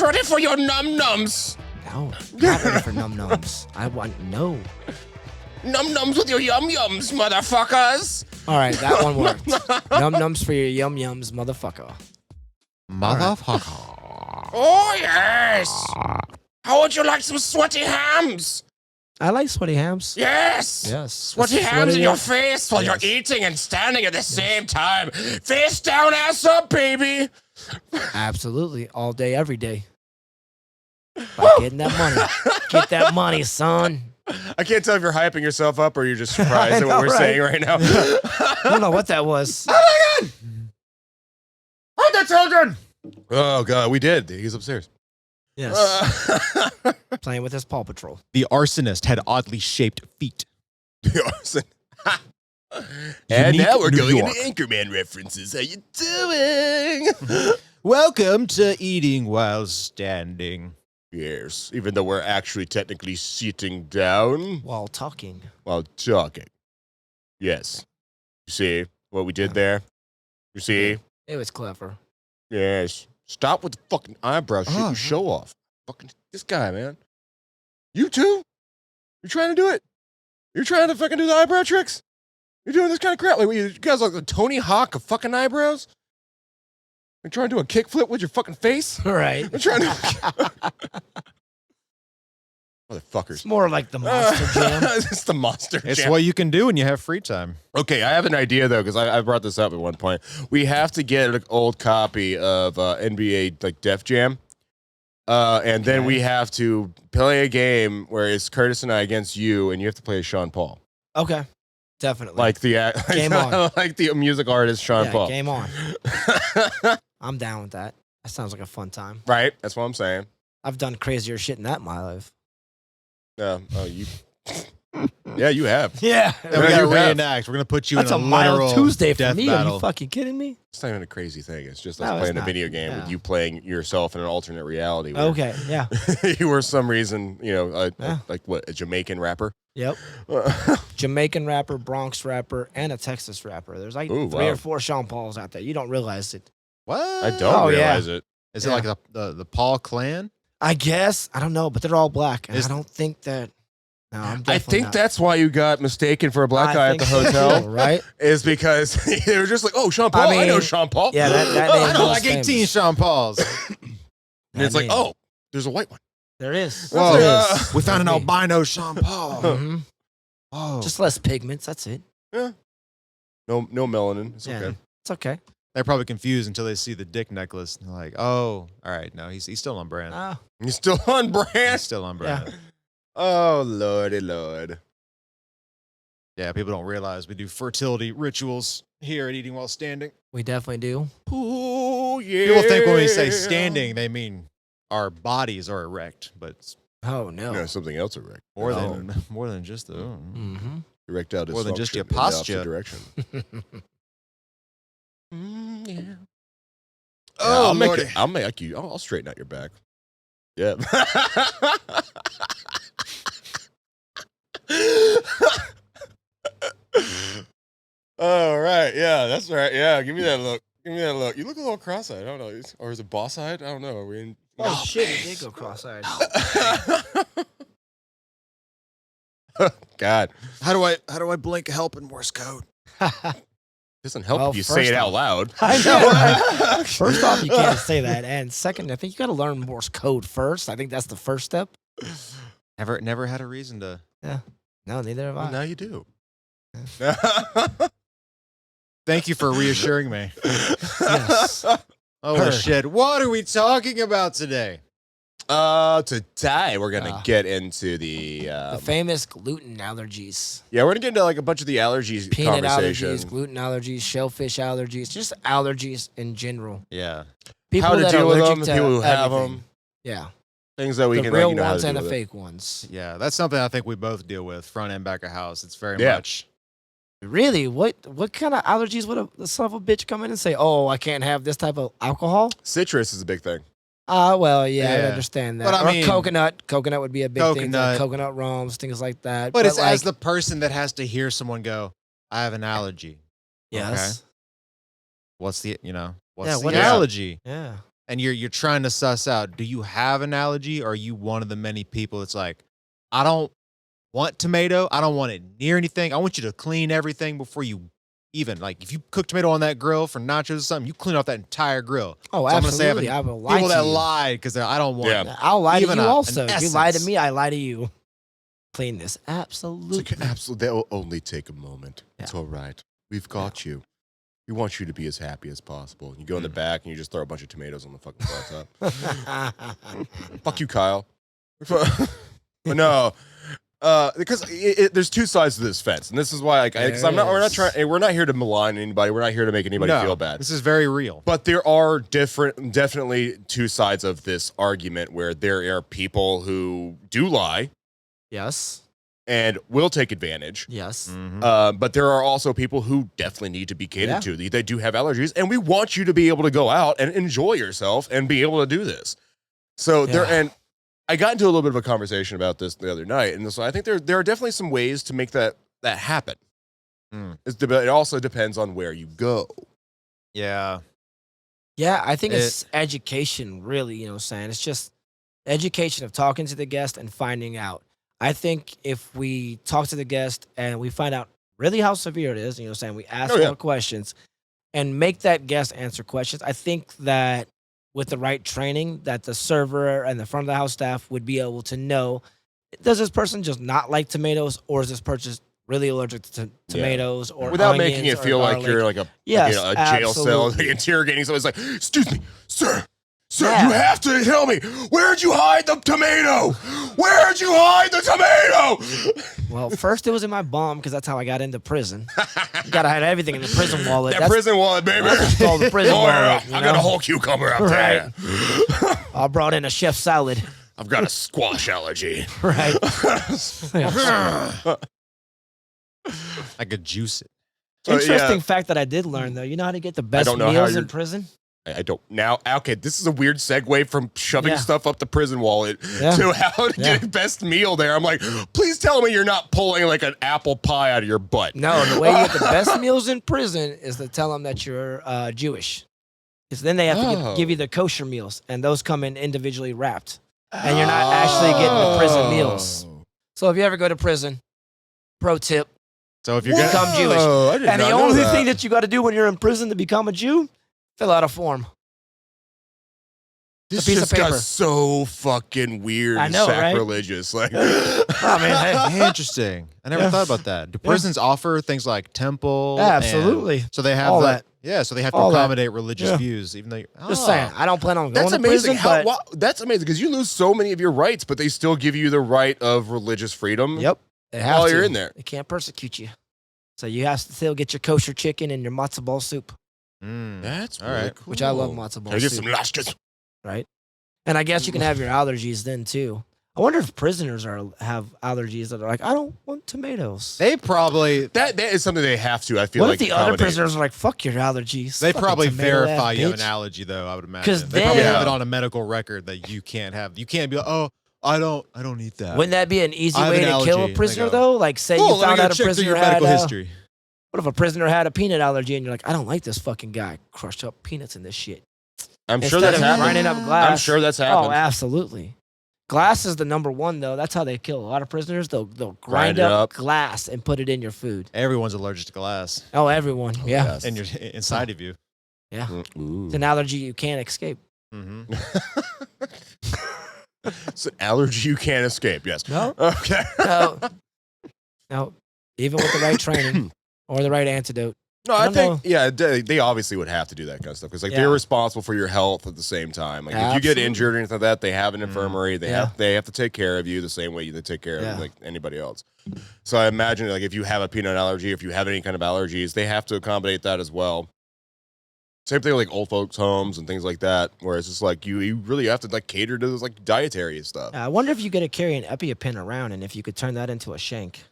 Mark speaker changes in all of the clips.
Speaker 1: not ready for your num-nums.
Speaker 2: No, not ready for num-nums. I want no.
Speaker 1: Num-nums with your yum-yums, motherfuckers.
Speaker 2: All right, that one worked. Num-nums for your yum-yums, motherfucker.
Speaker 3: Motherfucker.
Speaker 1: Oh, yes. How would you like some sweaty hams?
Speaker 2: I like sweaty hams.
Speaker 1: Yes.
Speaker 2: Yes.
Speaker 1: Sweaty hams in your face while you're eating and standing at the same time. Face down, ass up, baby.
Speaker 2: Absolutely. All day, every day. By getting that money. Get that money, son.
Speaker 1: I can't tell if you're hyping yourself up or you're just surprised at what we're saying right now.
Speaker 2: I don't know what that was.
Speaker 1: Oh my God! Hide the children! Oh God, we did. He's upstairs.
Speaker 2: Yes. Playing with his Paw Patrol.
Speaker 3: The arsonist had oddly shaped feet.
Speaker 1: The arson. And
Speaker 3: Unique
Speaker 1: now we're
Speaker 3: New
Speaker 1: going
Speaker 3: York.
Speaker 1: into Anchorman references. How you doing?
Speaker 3: Welcome to Eating While Standing.
Speaker 1: Yes, even though we're actually technically sitting down
Speaker 2: While talking.
Speaker 1: while talking. Yes. You see what we did there? You see?
Speaker 2: It was clever.
Speaker 1: Yes. Stop with the fucking eyebrow shit. You show off. Fucking this guy, man. You too? You're trying to do it? You're trying to fucking do the eyebrow tricks? You're doing this kind of crap. Like, you guys like the Tony Hawk of fucking eyebrows? You're trying to do a kickflip with your fucking face?
Speaker 2: All right.
Speaker 1: I'm trying to... Motherfuckers.
Speaker 2: It's more like the Monster Jam.
Speaker 1: It's the Monster
Speaker 3: It's
Speaker 1: Jam.
Speaker 3: what you can do when you have free time.
Speaker 1: Okay, I have an idea, though, because I brought this up at one point. We have to get an old copy of NBA like Def Jam. And then we have to play a game where it's Curtis and I against you, and you have to play as Sean Paul.
Speaker 2: Okay. Definitely.
Speaker 1: Like the
Speaker 2: Game on.
Speaker 1: like the music artist Sean Paul.
Speaker 2: Game on. I'm down with that. That sounds like a fun time.
Speaker 1: Right? That's what I'm saying.
Speaker 2: I've done crazier shit than that in my life.
Speaker 1: Yeah. Oh, you. Yeah, you have.
Speaker 2: Yeah.
Speaker 3: And we
Speaker 1: Yeah,
Speaker 3: got
Speaker 1: you have.
Speaker 3: reenact. We're gonna put you
Speaker 2: That's
Speaker 3: in
Speaker 2: a
Speaker 3: a literal
Speaker 2: mild Tuesday for
Speaker 3: death
Speaker 2: me. Are
Speaker 3: battle.
Speaker 2: you fucking kidding me?
Speaker 1: It's not even a crazy thing. It's just
Speaker 2: No,
Speaker 1: us
Speaker 2: it's
Speaker 1: playing a
Speaker 2: not.
Speaker 1: video game with
Speaker 2: Yeah.
Speaker 1: you playing yourself in an alternate reality. Where
Speaker 2: Okay. Yeah.
Speaker 1: you were some reason,
Speaker 2: Yeah.
Speaker 1: like what, a Jamaican rapper?
Speaker 2: Yep. Jamaican rapper, Bronx rapper, and a Texas rapper. There's like
Speaker 1: Ooh,
Speaker 2: 3
Speaker 1: wow.
Speaker 2: or 4 Sean Pauls out there. You don't realize it.
Speaker 3: What?
Speaker 1: I don't
Speaker 2: Oh, yeah.
Speaker 1: realize it.
Speaker 3: Is
Speaker 2: Yeah.
Speaker 3: it like the Paul clan?
Speaker 2: I guess. I don't know, but they're all black. And
Speaker 3: Is-
Speaker 2: I don't think that. No, I'm
Speaker 1: I
Speaker 2: definitely
Speaker 1: think
Speaker 2: not.
Speaker 1: that's why you got mistaken for a black
Speaker 2: I
Speaker 1: guy at the
Speaker 2: think so,
Speaker 1: hotel.
Speaker 2: too, right?
Speaker 1: Is because they were just like, oh, Sean Paul. I, know
Speaker 2: mean,
Speaker 1: Sean Paul.
Speaker 2: Yeah, that name
Speaker 3: I know
Speaker 2: was
Speaker 3: like 18
Speaker 2: famous.
Speaker 3: Sean Pauls.
Speaker 1: And it's like, oh, there's a white one.
Speaker 2: There is.
Speaker 3: Whoa.
Speaker 2: There is.
Speaker 3: We found an
Speaker 2: Me.
Speaker 3: albino Sean Paul.
Speaker 2: Mhm.
Speaker 3: Whoa.
Speaker 2: Just less pigments. That's it.
Speaker 1: No melanin. It's
Speaker 2: Yeah.
Speaker 1: okay.
Speaker 2: It's okay.
Speaker 3: They're probably confused until they see the dick necklace. And they're like, oh, all right. No, he's still on brand.
Speaker 2: Ah,
Speaker 1: You're still on brand.
Speaker 3: He's still on brand.
Speaker 1: Oh, lordy lord.
Speaker 3: Yeah, people don't realize we do fertility rituals here at Eating While Standing.
Speaker 2: we definitely do.
Speaker 1: Oh, yeah.
Speaker 3: People think when we say standing, they mean our bodies are erect, but it's
Speaker 2: Oh no.
Speaker 1: No, something else erect.
Speaker 3: more
Speaker 2: No.
Speaker 3: than just the.
Speaker 2: Mm-hmm.
Speaker 1: Erectile dysfunction
Speaker 3: More than just your
Speaker 1: in the opposite
Speaker 3: posture.
Speaker 1: direction. Yeah.
Speaker 3: Oh,
Speaker 1: I'll make you. I'll straighten out your back. Yeah. All right. Yeah, that's right. Yeah, give me that look. Give me that look. You look a little cross-eyed. I don't know. Or is it boss-eyed? I don't know. Are we in?
Speaker 2: Oh shit! It did go cross-eyed.
Speaker 1: God,
Speaker 3: How do I blink help in Morse code?
Speaker 1: doesn't help
Speaker 2: Well,
Speaker 1: if you say
Speaker 2: first
Speaker 1: it out
Speaker 2: off-
Speaker 1: loud.
Speaker 2: I know. Right? First off, you can't say that, and second, I think you got to learn Morse code first. I think that's the first step.
Speaker 3: Never had a reason to.
Speaker 2: No, neither have
Speaker 1: Well,
Speaker 2: I.
Speaker 1: now you do.
Speaker 3: Thank you for reassuring me.
Speaker 2: Yes.
Speaker 3: Holy
Speaker 2: Her.
Speaker 3: shit! What are we talking about today?
Speaker 1: Today we're gonna get into the
Speaker 2: The famous gluten allergies.
Speaker 1: yeah, we're gonna get into like a bunch of the allergies
Speaker 2: Peanut
Speaker 1: conversation.
Speaker 2: allergies, gluten allergies, shellfish allergies, just allergies in general.
Speaker 3: Yeah.
Speaker 2: People
Speaker 1: How to
Speaker 2: that
Speaker 1: deal
Speaker 2: are
Speaker 1: with
Speaker 2: allergic
Speaker 1: them,
Speaker 2: to
Speaker 1: people who have
Speaker 2: everything.
Speaker 1: them,
Speaker 2: Yeah.
Speaker 1: things that we
Speaker 2: The
Speaker 1: can
Speaker 2: real
Speaker 1: like, how
Speaker 2: ones
Speaker 1: to
Speaker 2: and
Speaker 1: deal
Speaker 2: the
Speaker 1: with it.
Speaker 2: fake ones.
Speaker 3: Yeah, that's something I think we both deal with, front and back of house. It's very
Speaker 1: Yeah.
Speaker 3: much.
Speaker 2: Really? What kind of allergies would a son of a bitch come in and say, oh, I can't have this type of alcohol?
Speaker 1: Citrus is a big thing.
Speaker 2: Well, yeah, I
Speaker 3: Yeah.
Speaker 2: understand that.
Speaker 3: But I
Speaker 2: or
Speaker 3: mean-
Speaker 2: coconut. Coconut would be a big thing.
Speaker 3: Coconut.
Speaker 2: Like coconut rums, things like that.
Speaker 3: But it's
Speaker 2: like,
Speaker 3: as the person that has to hear someone go, I have an allergy.
Speaker 2: Yes.
Speaker 3: What's the
Speaker 2: Yeah,
Speaker 3: what's
Speaker 2: what
Speaker 3: the
Speaker 2: is it?
Speaker 3: allergy?
Speaker 2: Yeah.
Speaker 3: and you're trying to suss out, do you have an allergy, or are you one of the many people that's like, I don't want tomato, I don't want it near anything. I want you to clean everything before you even, like, if you cook tomato on that grill for nachos or something, you clean off that entire grill.
Speaker 2: Oh,
Speaker 3: So
Speaker 2: absolutely. I will lie
Speaker 3: people
Speaker 2: to
Speaker 3: that
Speaker 2: you.
Speaker 3: lie because I don't want it.
Speaker 2: I'll lie to
Speaker 3: Even
Speaker 2: you
Speaker 3: an
Speaker 2: also. If you lie to
Speaker 3: essence.
Speaker 2: me, I lie to you. Clean this. Absolutely.
Speaker 1: It's like, absolutely. That will only take a moment.
Speaker 2: Yeah.
Speaker 1: It's all right. We've got you. We want you to be as happy as possible. You go in the back and you just throw a bunch of tomatoes on the fucking flat top. Fuck you, Kyle. But no, because there's two sides to this fence, and this is why, because we're not here to malign anybody. We're not here to make anybody feel bad.
Speaker 3: This is very real.
Speaker 1: But there are definitely two sides of this argument where there are people who do lie
Speaker 2: Yes.
Speaker 1: and will take advantage.
Speaker 2: Yes.
Speaker 1: But there are also people who definitely need to be catered to. They do have allergies, and we want you to be able to go out and enjoy yourself and be able to do this. So and I got into a little bit of a conversation about this the other night, and so I think there are definitely some ways to make that happen. It also depends on where you go.
Speaker 3: Yeah.
Speaker 2: Yeah, I think it's education, really, you know what I'm saying? It's just education of talking to the guest and finding out. I think if we talk to the guest and we find out really how severe it is, you know what I'm saying? We ask more questions and make that guest answer questions. I think that with the right training, that the server and the front of the house staff would be able to know, does this person just not like tomatoes, or is this person really allergic to tomatoes or
Speaker 1: without
Speaker 2: onions
Speaker 1: making it
Speaker 2: or
Speaker 1: feel like
Speaker 2: garlic?
Speaker 1: you're like a jail cell, like interrogating somebody. It's like, excuse me, sir, you have to tell me, where'd you hide the tomato? Where'd you hide the tomato?
Speaker 2: Well, first it was in my bum because that's how I got into prison. You gotta hide everything in the prison wallet.
Speaker 1: That prison wallet, baby.
Speaker 2: That's called the prison wallet.
Speaker 1: I got a whole cucumber up there.
Speaker 2: I brought in a chef salad.
Speaker 1: I've got a squash allergy.
Speaker 2: Right.
Speaker 3: I could juice it.
Speaker 2: Interesting fact that I did learn, though. You know how to get the best meals in prison?
Speaker 1: I don't. Now, okay, this is a weird segue from shoving stuff up the prison wallet to how to get the best meal there. I'm like, please tell me you're not pulling like an apple pie out of your butt.
Speaker 2: No, the way you get the best meals in prison is to tell them that you're Jewish. Because then they have to give you the kosher meals, and those come in individually wrapped. And you're not actually getting the prison meals. So if you ever go to prison, pro tip,
Speaker 3: so if you're
Speaker 2: become Jewish. And the only thing that you got to do when you're in prison to become a Jew, fill out a form.
Speaker 1: This
Speaker 2: piece
Speaker 1: just
Speaker 2: of paper.
Speaker 1: got so fucking weird
Speaker 2: I know,
Speaker 1: and
Speaker 2: right?
Speaker 1: sacrilegious. Like,
Speaker 2: Oh, man. Hey.
Speaker 3: Interesting. I never thought about that. Do prisons offer things like temple?
Speaker 2: Yeah, absolutely.
Speaker 3: So they have
Speaker 2: All
Speaker 3: that.
Speaker 2: that.
Speaker 3: Yeah, so they have to
Speaker 2: All that.
Speaker 3: accommodate religious views, even though.
Speaker 2: Just saying, I don't plan on going
Speaker 1: that's
Speaker 2: to
Speaker 1: amazing.
Speaker 2: prison, but
Speaker 1: That's amazing because you lose so many of your rights, but they still give you the right of religious freedom.
Speaker 2: Yep. They have
Speaker 1: While
Speaker 2: to.
Speaker 1: you're in there.
Speaker 2: They can't persecute you. So you have to still get your kosher chicken and your matzo ball soup,
Speaker 1: That's
Speaker 3: all
Speaker 1: really
Speaker 3: right.
Speaker 1: cool.
Speaker 2: which I love matzo ball
Speaker 1: Can I get
Speaker 2: soup.
Speaker 1: some lashes?
Speaker 2: Right? And I guess you can have your allergies then too. I wonder if prisoners have allergies that are like, I don't want tomatoes.
Speaker 3: They probably
Speaker 1: That is something they have to. I feel
Speaker 2: What
Speaker 1: like
Speaker 2: if the other
Speaker 1: accommodate.
Speaker 2: prisoners are like, fuck your allergies?
Speaker 3: they
Speaker 2: fucking
Speaker 3: probably
Speaker 2: tomato
Speaker 3: verify
Speaker 2: ass
Speaker 3: you have an
Speaker 2: bitch.
Speaker 3: allergy, though. I would imagine
Speaker 2: 'Cause
Speaker 3: they probably
Speaker 2: then-
Speaker 3: have it on a medical record that you can't have. You can't be like, oh, I don't eat that.
Speaker 2: Wouldn't that be an easy
Speaker 3: I have
Speaker 2: way
Speaker 3: an
Speaker 2: to
Speaker 3: allergy.
Speaker 2: kill a
Speaker 3: They
Speaker 2: prisoner
Speaker 3: go,
Speaker 2: though? Like, say
Speaker 3: Cool,
Speaker 2: you
Speaker 3: let me
Speaker 2: found
Speaker 3: go
Speaker 2: out a
Speaker 3: check through
Speaker 2: prisoner
Speaker 3: your
Speaker 2: had
Speaker 3: medical history.
Speaker 2: What if a prisoner had a peanut allergy and you're like, I don't like this fucking guy. Crushed up peanuts in this shit.
Speaker 1: I'm sure
Speaker 2: Instead
Speaker 1: that's
Speaker 2: of
Speaker 1: happened.
Speaker 2: grinding up glass.
Speaker 1: I'm sure that's happened.
Speaker 2: Oh, absolutely. Glass is the number one though. That's how they kill a lot of prisoners. They'll grind
Speaker 1: Grind it
Speaker 2: up
Speaker 1: up.
Speaker 2: glass and put it in your food.
Speaker 3: Everyone's allergic to glass,
Speaker 2: Oh, everyone. Yeah.
Speaker 1: yes.
Speaker 3: and you're inside of you.
Speaker 2: Yeah.
Speaker 1: Ooh.
Speaker 2: It's an allergy you can't escape.
Speaker 3: Mm-hmm.
Speaker 1: It's an allergy you can't escape. Yes.
Speaker 2: No.
Speaker 1: Okay.
Speaker 2: No. Even with the right training or the right antidote.
Speaker 1: No,
Speaker 2: I
Speaker 1: I
Speaker 2: don't
Speaker 1: think
Speaker 2: know.
Speaker 1: they obviously would have to do that kind of stuff because like
Speaker 2: Yeah.
Speaker 1: they're responsible for your health at the same time. Like if you get
Speaker 2: Absolutely.
Speaker 1: injured or anything like that, they have an infirmary. They
Speaker 2: Yeah.
Speaker 1: have to take care of you the same way they take care
Speaker 2: Yeah.
Speaker 1: of like anybody else. So I imagine like if you have a peanut allergy, if you have any kind of allergies, they have to accommodate that as well. Same thing with like old folks' homes and things like that, where it's just like you really have to like cater to this like dietary stuff.
Speaker 2: I wonder if you could carry an EpiPen around and if you could turn that into a shank.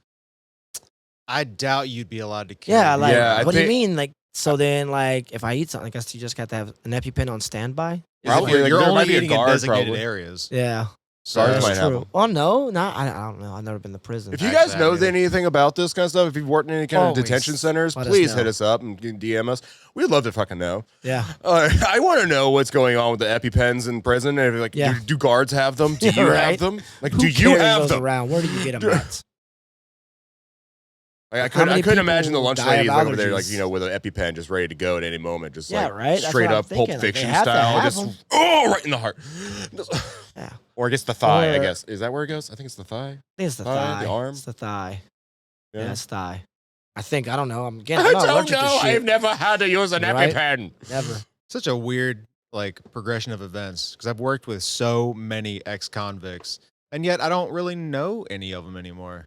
Speaker 3: I doubt you'd be allowed to carry.
Speaker 2: Yeah, like,
Speaker 1: Yeah, I
Speaker 2: what do you
Speaker 1: think-
Speaker 2: mean? Like, so then, like, if I eat something, I guess you just got to have an EpiPen on standby?
Speaker 3: You're,
Speaker 1: Probably, like,
Speaker 3: you're
Speaker 1: there
Speaker 3: only
Speaker 1: might be a
Speaker 3: eating in
Speaker 1: guard,
Speaker 3: designated
Speaker 1: probably.
Speaker 3: areas.
Speaker 2: Yeah.
Speaker 1: Guards
Speaker 2: That's
Speaker 1: might have
Speaker 2: true.
Speaker 1: them.
Speaker 2: Oh no, not I don't know. I've never been to prison.
Speaker 1: If you
Speaker 3: Actually,
Speaker 1: guys
Speaker 3: I
Speaker 1: know
Speaker 3: haven't either.
Speaker 1: anything about this kind of stuff, if you've worked in any kind of
Speaker 2: Always
Speaker 1: detention centers,
Speaker 2: let us
Speaker 1: please
Speaker 2: know.
Speaker 1: hit us up and DM us. We'd love to fucking know.
Speaker 2: Yeah.
Speaker 1: I want to know what's going on with the EpiPens in prison. And like,
Speaker 2: Yeah.
Speaker 1: do guards have them? Do you
Speaker 2: Right.
Speaker 1: have them? Like,
Speaker 2: Who
Speaker 1: do you
Speaker 2: carries
Speaker 1: have
Speaker 2: those
Speaker 1: them?
Speaker 2: around? Where do you get them at?
Speaker 1: Like, I
Speaker 2: How
Speaker 1: couldn't
Speaker 2: many
Speaker 1: imagine the
Speaker 2: people
Speaker 1: lunch
Speaker 2: die of
Speaker 1: ladies over there, like,
Speaker 2: allergies?
Speaker 1: with an EpiPen just ready to go at any moment, just
Speaker 2: Yeah,
Speaker 1: like
Speaker 2: right? That's
Speaker 1: straight
Speaker 2: what I'm
Speaker 1: up Pulp
Speaker 2: thinking. Like, they
Speaker 1: Fiction
Speaker 2: have to
Speaker 1: style,
Speaker 2: have
Speaker 1: just
Speaker 2: them.
Speaker 1: right in the heart.
Speaker 2: Yeah.
Speaker 1: Or I guess the thigh. I
Speaker 2: Or-
Speaker 1: guess is that where it goes? I think it's the thigh.
Speaker 2: I think it's the
Speaker 1: Thigh,
Speaker 2: thigh.
Speaker 1: the arm?
Speaker 2: It's the thigh.
Speaker 1: Yeah.
Speaker 2: Yeah, it's thigh. I think. I don't know. I'm
Speaker 1: I
Speaker 2: not
Speaker 1: don't
Speaker 2: allergic to
Speaker 1: know.
Speaker 2: shit.
Speaker 1: I've never had to use an
Speaker 2: Right?
Speaker 1: EpiPen.
Speaker 2: Never.
Speaker 3: Such a weird like progression of events because I've worked with so many ex-convicts, and yet I don't really know any of them anymore.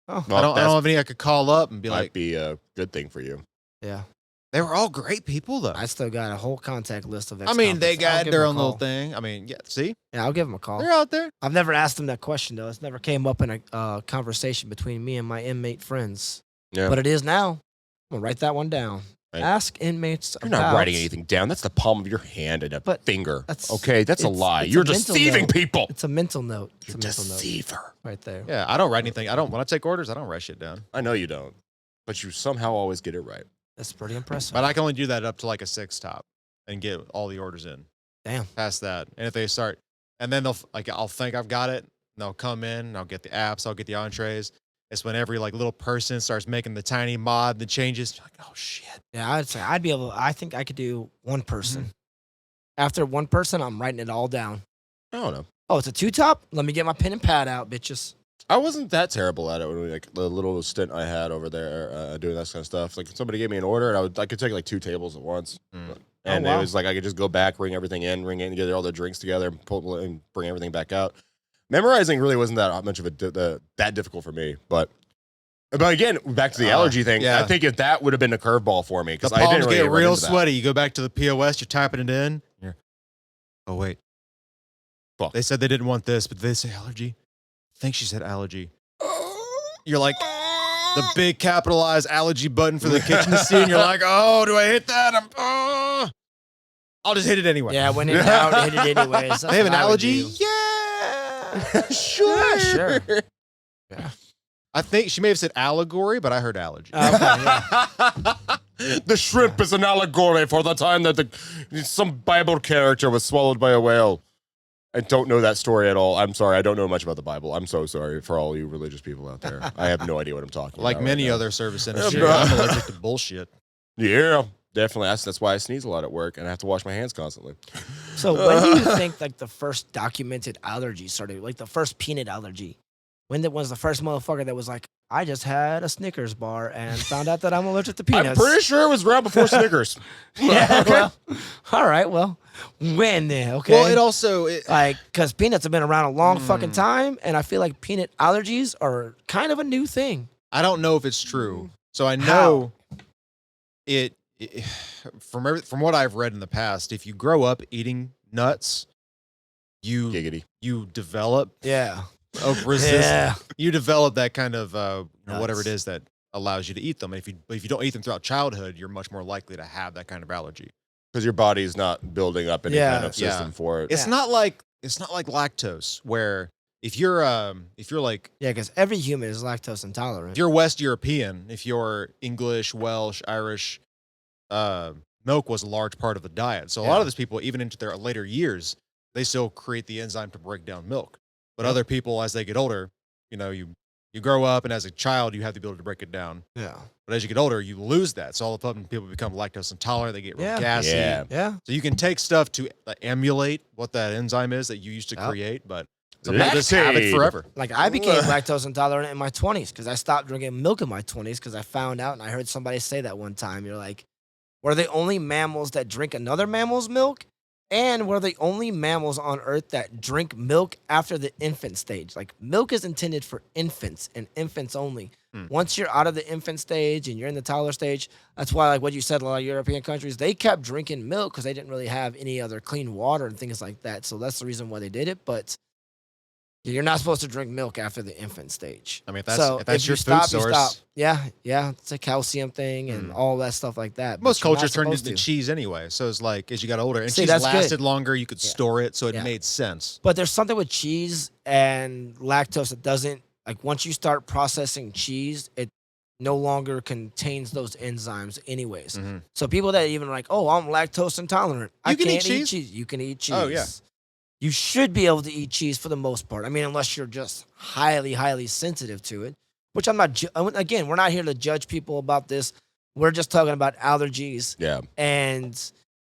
Speaker 2: Oh,
Speaker 1: Well,
Speaker 3: I don't
Speaker 1: that's-
Speaker 3: have any I could call up and be
Speaker 1: Might
Speaker 3: like,
Speaker 1: be a good thing for you.
Speaker 2: yeah.
Speaker 3: they were all great people though.
Speaker 2: I still got a whole contact list of.
Speaker 3: I mean, they
Speaker 2: ex-convicts. I'll
Speaker 3: got
Speaker 2: give
Speaker 3: their
Speaker 2: them a
Speaker 3: own little
Speaker 2: call.
Speaker 3: thing. I mean, yeah, see,
Speaker 2: Yeah, I'll give them a call.
Speaker 3: they're out there.
Speaker 2: I've never asked them that question though. It's never came up in a conversation between me and my inmate friends.
Speaker 1: Yeah.
Speaker 2: But it is now. I'm gonna write that one down.
Speaker 1: Right.
Speaker 2: Ask inmates.
Speaker 1: You're not writing anything down. That's the palm of your hand and a
Speaker 2: But
Speaker 1: finger.
Speaker 2: that's-
Speaker 1: Okay, that's a
Speaker 2: it's-
Speaker 1: lie.
Speaker 2: it's a
Speaker 1: You're
Speaker 2: mental
Speaker 1: deceiving
Speaker 2: note.
Speaker 1: people.
Speaker 2: It's a mental note. It's
Speaker 1: You're
Speaker 2: a mental note
Speaker 1: deceiver.
Speaker 2: right there.
Speaker 3: Yeah, I don't write anything. I don't when I take orders. I don't write shit down.
Speaker 1: I know you don't, but you somehow always get it right.
Speaker 2: That's pretty impressive.
Speaker 3: But I can only do that up to like a 6 top and get all the orders in.
Speaker 2: Damn.
Speaker 3: Past that, and if they start, and then they'll I'll think I've got it. And they'll come in. And I'll get the apps. I'll get the entrees. It's when every like little person starts making the tiny mod, the changes. You're like, oh shit.
Speaker 2: Yeah, I'd say I'd be able. I think I could do one person. After one person, I'm writing it all down.
Speaker 1: I don't know.
Speaker 2: Oh, it's a 2-top. Let me get my pen and pad out, bitches.
Speaker 1: I wasn't that terrible at it when like the little stint I had over there doing that kind of stuff. Like somebody gave me an order and I could take like 2 tables at once.
Speaker 3: Mm.
Speaker 1: And
Speaker 2: Oh, wow.
Speaker 1: it was like I could just go back, ring everything in, get all the drinks together, and pull and bring everything back out. Memorizing really wasn't that much of that difficult for me, but again, back to the allergy thing.
Speaker 3: yeah.
Speaker 1: I think if that would have been a curveball for me
Speaker 3: The
Speaker 1: because I
Speaker 3: palms
Speaker 1: didn't really
Speaker 3: get
Speaker 1: run
Speaker 3: real
Speaker 1: into that.
Speaker 3: sweaty. You go back to the POS. You're typing it in. You're, oh wait.
Speaker 1: Fuck.
Speaker 3: They said they didn't want this, but did they say allergy? I think she said allergy. You're like the big capitalized allergy button for the kitchen scene. You're like, oh, do I hit that? I'll just hit it anyway.
Speaker 2: Yeah, when in doubt, hit it anyways. That's
Speaker 3: They have
Speaker 2: what
Speaker 3: an
Speaker 2: I would
Speaker 3: allergy?
Speaker 2: do.
Speaker 3: Yeah.
Speaker 1: Sure.
Speaker 2: Sure.
Speaker 3: I think she may have said allegory, but I heard allergy.
Speaker 2: Okay, yeah.
Speaker 1: The shrimp is an allegory for the time that some Bible character was swallowed by a whale. I don't know that story at all. I'm sorry. I don't know much about the Bible. I'm so sorry for all you religious people out there. I have no idea what I'm talking
Speaker 3: Like
Speaker 1: about.
Speaker 3: many
Speaker 1: right now.
Speaker 3: other service industries,
Speaker 1: bro.
Speaker 3: I'm allergic to bullshit.
Speaker 1: Yeah, definitely. That's why I sneeze a lot at work and I have to wash my hands constantly.
Speaker 2: So when do you think like the first documented allergy started? Like the first peanut allergy? When was the first motherfucker that was like, I just had a Snickers bar and found out that I'm allergic to peanuts?
Speaker 1: I'm pretty sure it was around before Snickers.
Speaker 2: Yeah,
Speaker 1: Okay.
Speaker 2: well, all right. Well, when then? Okay.
Speaker 3: Well, it also
Speaker 2: like, because peanuts have been around a long fucking
Speaker 3: Mm.
Speaker 2: time, and I feel like peanut allergies are kind of a new thing.
Speaker 3: I don't know if it's true. So I know it from what I've read in the past. If you grow up eating nuts, you
Speaker 1: Giggity.
Speaker 3: develop
Speaker 2: Yeah.
Speaker 3: resist.
Speaker 2: Yeah.
Speaker 3: You develop that kind of whatever it
Speaker 2: Nuts.
Speaker 3: is that allows you to eat them. And if you don't eat them throughout childhood, you're much more likely to have that kind of allergy.
Speaker 1: Because your body's not building up any
Speaker 2: Yeah.
Speaker 1: kind of system for it.
Speaker 3: It's not like lactose where if you're like
Speaker 2: Yeah, because every human is lactose intolerant.
Speaker 3: if you're West European, if you're English, Welsh, Irish, milk was a large part of the diet. So a lot
Speaker 2: Yeah.
Speaker 3: of these people, even into their later years, they still create the enzyme to break down milk. But other people, as they get older, you grow up, and as a child, you have the ability to break it down.
Speaker 2: Yeah.
Speaker 3: But as you get older, you lose that. So all of a sudden, people become lactose intolerant. They get real
Speaker 2: Yeah.
Speaker 3: gassy.
Speaker 1: Yeah.
Speaker 2: Yeah.
Speaker 3: So you can take stuff to emulate what that enzyme is that you used to
Speaker 2: Yep.
Speaker 3: create, but some people just have it
Speaker 1: Lactate.
Speaker 3: forever.
Speaker 2: Like I became lactose intolerant in my 20s because I stopped drinking milk in my 20s because I found out and I heard somebody say that one time. You're like, we're the only mammals that drink another mammal's milk, and we're the only mammals on Earth that drink milk after the infant stage. Like milk is intended for infants and infants only. Once you're out of the infant stage and you're in the toddler stage, that's why, like what you said, a lot of European countries, they kept drinking milk because they didn't really have any other clean water and things like that. So that's the reason why they did it. But You're not supposed to drink milk after the infant stage.
Speaker 3: I mean, if
Speaker 2: So
Speaker 3: that's
Speaker 2: if
Speaker 3: your
Speaker 2: you stop,
Speaker 3: food
Speaker 2: you
Speaker 3: source.
Speaker 2: stop. Yeah, it's a calcium thing and all that stuff like that.
Speaker 3: Most
Speaker 2: but you're not
Speaker 3: cultures turned
Speaker 2: supposed
Speaker 3: into
Speaker 2: to.
Speaker 3: cheese anyway. So it's like as you got older and
Speaker 2: See,
Speaker 3: cheese
Speaker 2: that's
Speaker 3: lasted
Speaker 2: good.
Speaker 3: longer, you could
Speaker 2: Yeah.
Speaker 3: store it, so it
Speaker 2: Yeah.
Speaker 3: made sense.
Speaker 2: But there's something with cheese and lactose that doesn't like once you start processing cheese, it no longer contains those enzymes anyways.
Speaker 3: Mhm.
Speaker 2: So people that even like, oh, I'm lactose intolerant. I
Speaker 3: You can eat
Speaker 2: can't eat
Speaker 3: cheese?
Speaker 2: cheese. You can eat cheese.
Speaker 3: Oh, yeah.
Speaker 2: You should be able to eat cheese for the most part. I mean, unless you're just highly, highly sensitive to it, which I'm not. Again, we're not here to judge people about this. We're just talking about allergies
Speaker 1: Yeah.
Speaker 2: and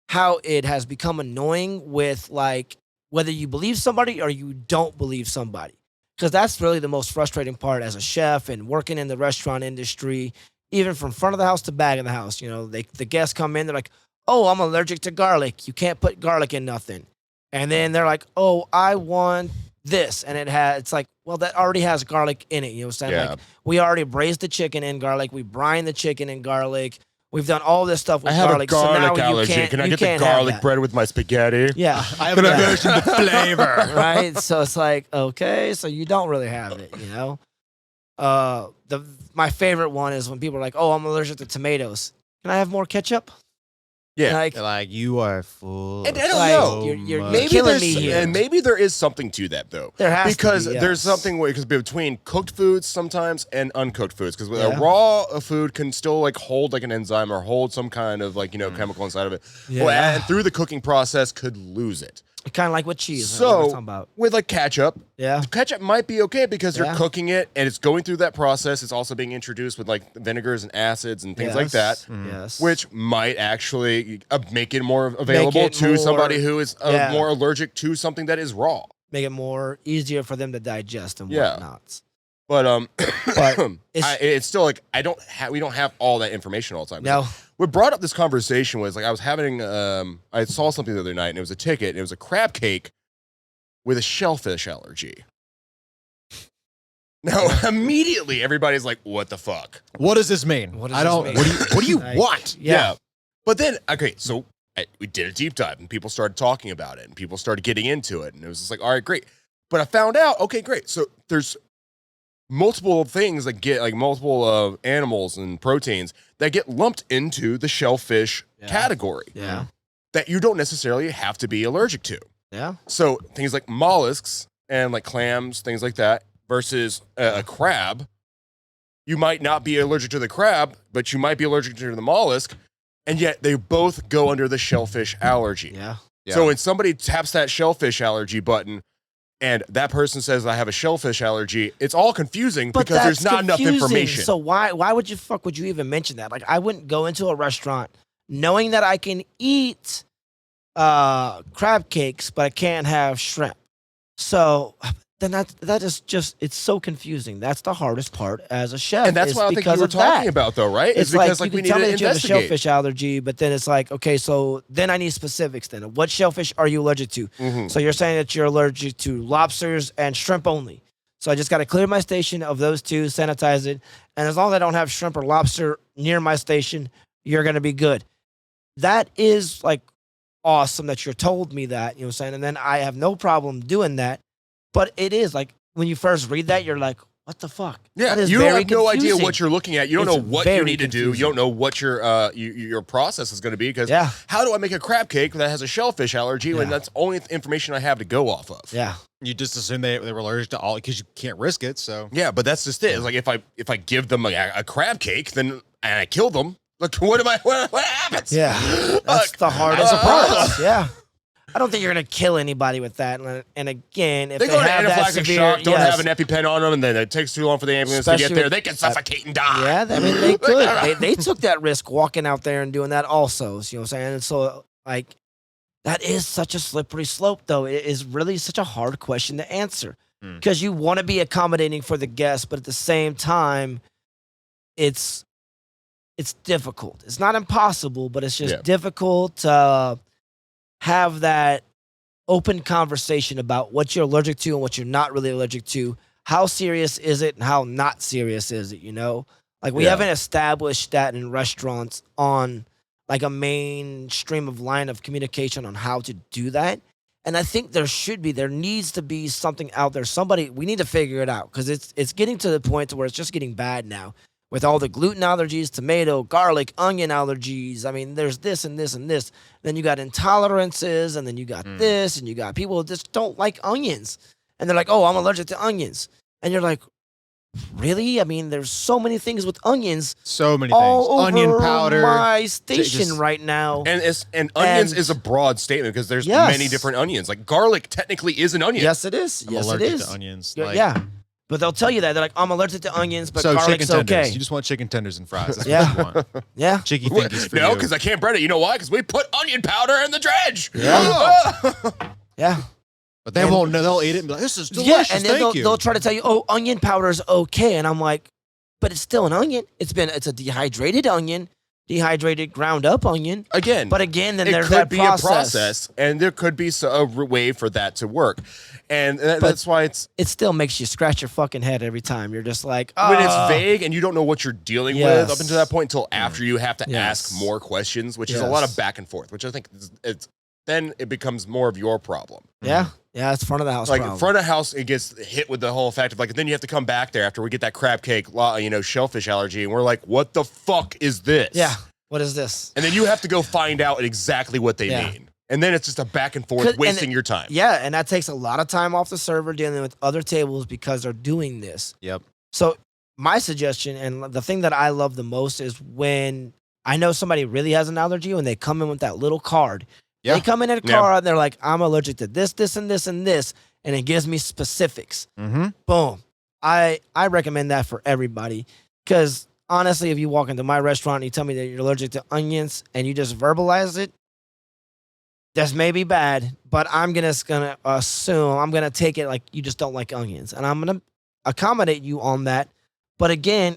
Speaker 2: how it has become annoying with like whether you believe somebody or you don't believe somebody. Because that's really the most frustrating part as a chef and working in the restaurant industry, even from front of the house to back of the house. You know, the guests come in, they're like, oh, I'm allergic to garlic. You can't put garlic in nothing. And then they're like, oh, I want this. And it's like, well, that already has garlic in it. You know what I'm saying?
Speaker 1: Yeah.
Speaker 2: Like, we already braised the chicken in garlic. We brine the chicken in garlic. We've done all this stuff with
Speaker 1: I have
Speaker 2: garlic.
Speaker 1: a garlic
Speaker 2: so now
Speaker 1: allergy.
Speaker 2: You can't,
Speaker 1: Can I
Speaker 2: you
Speaker 1: get the
Speaker 2: can't have
Speaker 1: garlic
Speaker 2: that.
Speaker 1: bread with my spaghetti?
Speaker 2: Yeah.
Speaker 3: I have an
Speaker 2: Yeah.
Speaker 3: aversion to flavor.
Speaker 2: Right? So it's like, okay, so you don't really have it, you know? My favorite one is when people are like, oh, I'm allergic to tomatoes. Can I have more ketchup?
Speaker 1: Yeah.
Speaker 2: Like,
Speaker 3: Like you are full.
Speaker 1: And
Speaker 3: of
Speaker 1: I don't
Speaker 2: like,
Speaker 1: know.
Speaker 2: you're
Speaker 3: much
Speaker 1: Maybe
Speaker 2: killing
Speaker 1: there's
Speaker 2: me here.
Speaker 1: and maybe there is something to that though.
Speaker 2: there has
Speaker 1: Because
Speaker 2: to be,
Speaker 1: there's
Speaker 2: yes.
Speaker 1: something because between cooked foods sometimes and uncooked foods because
Speaker 2: Yeah.
Speaker 1: a raw food can still like hold like an enzyme or hold some kind of like chemical inside of it.
Speaker 2: Yeah.
Speaker 1: Well, and through the cooking process could lose it.
Speaker 2: Kind of like with cheese. what we're
Speaker 1: So
Speaker 2: talking about.
Speaker 1: with like ketchup,
Speaker 2: Yeah.
Speaker 1: ketchup might be okay because you're
Speaker 2: Yeah.
Speaker 1: cooking it and it's going through that process. It's also being introduced with like vinegars and acids and things like that,
Speaker 2: Yes.
Speaker 1: which might actually make it more available
Speaker 2: it
Speaker 1: to
Speaker 2: more-
Speaker 1: somebody who is
Speaker 2: yeah.
Speaker 1: more allergic to something that is raw.
Speaker 2: make it more easier for them to digest and
Speaker 1: Yeah.
Speaker 2: whatnot.
Speaker 1: But
Speaker 2: But it's,
Speaker 1: it's still like we don't have all that information all the time.
Speaker 2: no.
Speaker 1: What brought up this conversation was like I was having I saw something the other night and it was a ticket and it was a crab cake with a shellfish allergy. Now immediately everybody's like, "What the fuck?"
Speaker 3: What does this mean?
Speaker 2: What does
Speaker 3: I
Speaker 2: this
Speaker 3: don't.
Speaker 2: mean?
Speaker 3: What do you
Speaker 2: Like,
Speaker 3: want?
Speaker 2: Yeah.
Speaker 1: But then okay, so we did a deep dive and people started talking about it and people started getting into it and it was just like, all right, great. But I found out, okay, great. So there's multiple things that get like multiple animals and proteins that get lumped into the shellfish
Speaker 2: Yeah.
Speaker 1: category
Speaker 2: Yeah.
Speaker 1: that you don't necessarily have to be allergic to.
Speaker 2: Yeah.
Speaker 1: So things like mollusks and like clams, things like that, versus a crab, you might not be allergic to the crab, but you might be allergic to the mollusk, and yet they both go under the shellfish allergy.
Speaker 2: Yeah.
Speaker 1: So when somebody taps that shellfish allergy button and that person says I have a shellfish allergy, it's all confusing because there's not enough information.
Speaker 2: So why would you even mention that? Like I wouldn't go into a restaurant knowing that I can eat crab cakes, but I can't have shrimp. So then that is just it's so confusing. That's the hardest part as a chef.
Speaker 1: And that's
Speaker 2: is
Speaker 1: what I think
Speaker 2: because
Speaker 1: you were
Speaker 2: of
Speaker 1: talking
Speaker 2: that.
Speaker 1: about though, right?
Speaker 2: It's
Speaker 1: because
Speaker 2: like you
Speaker 1: we
Speaker 2: can tell
Speaker 1: need
Speaker 2: me
Speaker 1: to
Speaker 2: that you have a
Speaker 1: investigate.
Speaker 2: shellfish allergy, but then it's like, okay, so then I need specifics then. What shellfish are you allergic to?
Speaker 1: Mhm.
Speaker 2: So you're saying that you're allergic to lobsters and shrimp only. So I just got to clear my station of those two, sanitize it. And as long as I don't have shrimp or lobster near my station, you're going to be good. That is like awesome that you're told me that, you know what I'm saying? And then I have no problem doing that. But it is like when you first read that, you're like, what the fuck?
Speaker 1: Yeah,
Speaker 2: That is
Speaker 1: you don't
Speaker 2: very
Speaker 1: have no idea
Speaker 2: confusing.
Speaker 1: what you're looking at. You don't
Speaker 2: It's
Speaker 1: know what you
Speaker 2: very
Speaker 1: need to do. You
Speaker 2: confusing.
Speaker 1: don't know what your process is going to be because
Speaker 2: Yeah.
Speaker 1: how do I make a crab cake that has a shellfish allergy when
Speaker 2: Yeah.
Speaker 1: that's only information I have to go off of?
Speaker 2: Yeah.
Speaker 3: You just assume they were allergic to all because you can't risk it. So
Speaker 1: Yeah, but that's just it. It's like if I give them a crab cake, then and I kill them, like what happens?
Speaker 2: Yeah. That's
Speaker 1: Like,
Speaker 2: the hardest
Speaker 1: uh,
Speaker 2: part. Yeah. I don't think you're going to kill anybody with that. And again, if
Speaker 1: They
Speaker 2: they,
Speaker 1: go into
Speaker 2: have that
Speaker 1: anaphylactic
Speaker 2: severe,
Speaker 1: shock, don't
Speaker 2: yes.
Speaker 1: have an EpiPen on them, and then it takes too long for the ambulance to get
Speaker 2: Especially
Speaker 1: there.
Speaker 2: with-
Speaker 1: They can suffocate and die.
Speaker 2: Yeah, I mean, they could. They took that risk walking out there and doing that also. You know what I'm saying? And so, like, that is such a slippery slope, though. It is really such a hard question to answer
Speaker 3: Hmm.
Speaker 2: because you want to be accommodating for the guests, but at the same time, it's difficult. It's not impossible, but it's just
Speaker 1: Yeah.
Speaker 2: difficult to have that open conversation about what you're allergic to and what you're not really allergic to. How serious is it and how not serious is it, you know? Like we
Speaker 1: Yeah.
Speaker 2: haven't established that in restaurants on like a mainstream of line of communication on how to do that. And I think there needs to be something out there. We need to figure it out because it's getting to the point to where it's just getting bad now with all the gluten allergies, tomato, garlic, onion allergies. I mean, there's this and this and this. Then you got intolerances, and then you got this, and you got people who just don't like onions. And they're like, oh, I'm allergic to onions. And you're like, really? I mean, there's so many things with onions.
Speaker 3: So many
Speaker 2: all
Speaker 3: things.
Speaker 2: Over
Speaker 3: Onion powder.
Speaker 2: my station right now.
Speaker 1: And onions is a broad statement because there's many different onions. Like garlic technically is an onion.
Speaker 2: Yes, it is.
Speaker 3: I'm
Speaker 2: yes,
Speaker 3: allergic
Speaker 2: it is.
Speaker 3: to onions.
Speaker 2: Yeah. But they'll tell you that. They're like, I'm allergic to onions, but
Speaker 3: so
Speaker 2: garlic's
Speaker 3: chicken tenders.
Speaker 2: okay.
Speaker 3: You just want chicken tenders and fries. That's
Speaker 2: Yeah.
Speaker 3: what you want.
Speaker 2: Yeah.
Speaker 3: Chicky fingies for
Speaker 1: No,
Speaker 3: you.
Speaker 1: because I can't bread it. You know why? Because we put onion powder in the dredge.
Speaker 2: Yeah. Yeah.
Speaker 3: But they won't know. They'll eat it and be like, this is delicious.
Speaker 2: Yeah, and then
Speaker 3: Thank you.
Speaker 2: they'll try to tell you, oh, onion powder is okay. And I'm like, but it's still an onion. It's a dehydrated onion, dehydrated, ground up onion.
Speaker 1: Again,
Speaker 2: But again, then
Speaker 1: it
Speaker 2: there's
Speaker 1: could
Speaker 2: that
Speaker 1: be
Speaker 2: process.
Speaker 1: a process, and there could be a way for that to work. And that's why
Speaker 2: It still makes you scratch your fucking head every time. You're just like, oh.
Speaker 1: when it's vague and you don't know what you're dealing with up until that point until
Speaker 3: Mm.
Speaker 1: after you have to
Speaker 2: Yes.
Speaker 1: ask more questions, which is a lot of back and forth, which I think then it becomes more of your problem.
Speaker 2: Yeah. Yeah, it's front of the house
Speaker 1: Like
Speaker 2: problem.
Speaker 1: front of house, it gets hit with the whole fact of like, then you have to come back there after we get that crab cake, shellfish allergy, and we're like, what the fuck is this?
Speaker 2: Yeah. What is this?
Speaker 1: And then you have to go find out exactly what they mean. And then it's just a back and forth, wasting your time.
Speaker 2: Yeah, and that takes a lot of time off the server dealing with other tables because they're doing this.
Speaker 3: Yep.
Speaker 2: So my suggestion, and the thing that I love the most, is when I know somebody really has an allergy, when they come in with that little card.
Speaker 3: Yeah.
Speaker 2: They come in a card and they're like, I'm allergic to this, this, and this, and this, and it gives me specifics.
Speaker 3: Mm-hmm.
Speaker 2: Boom. I recommend that for everybody because honestly, if you walk into my restaurant and you tell me that you're allergic to onions and you just verbalize it, this may be bad, but I'm gonna assume, I'm gonna take it like you just don't like onions, and I'm gonna accommodate you on that. But again,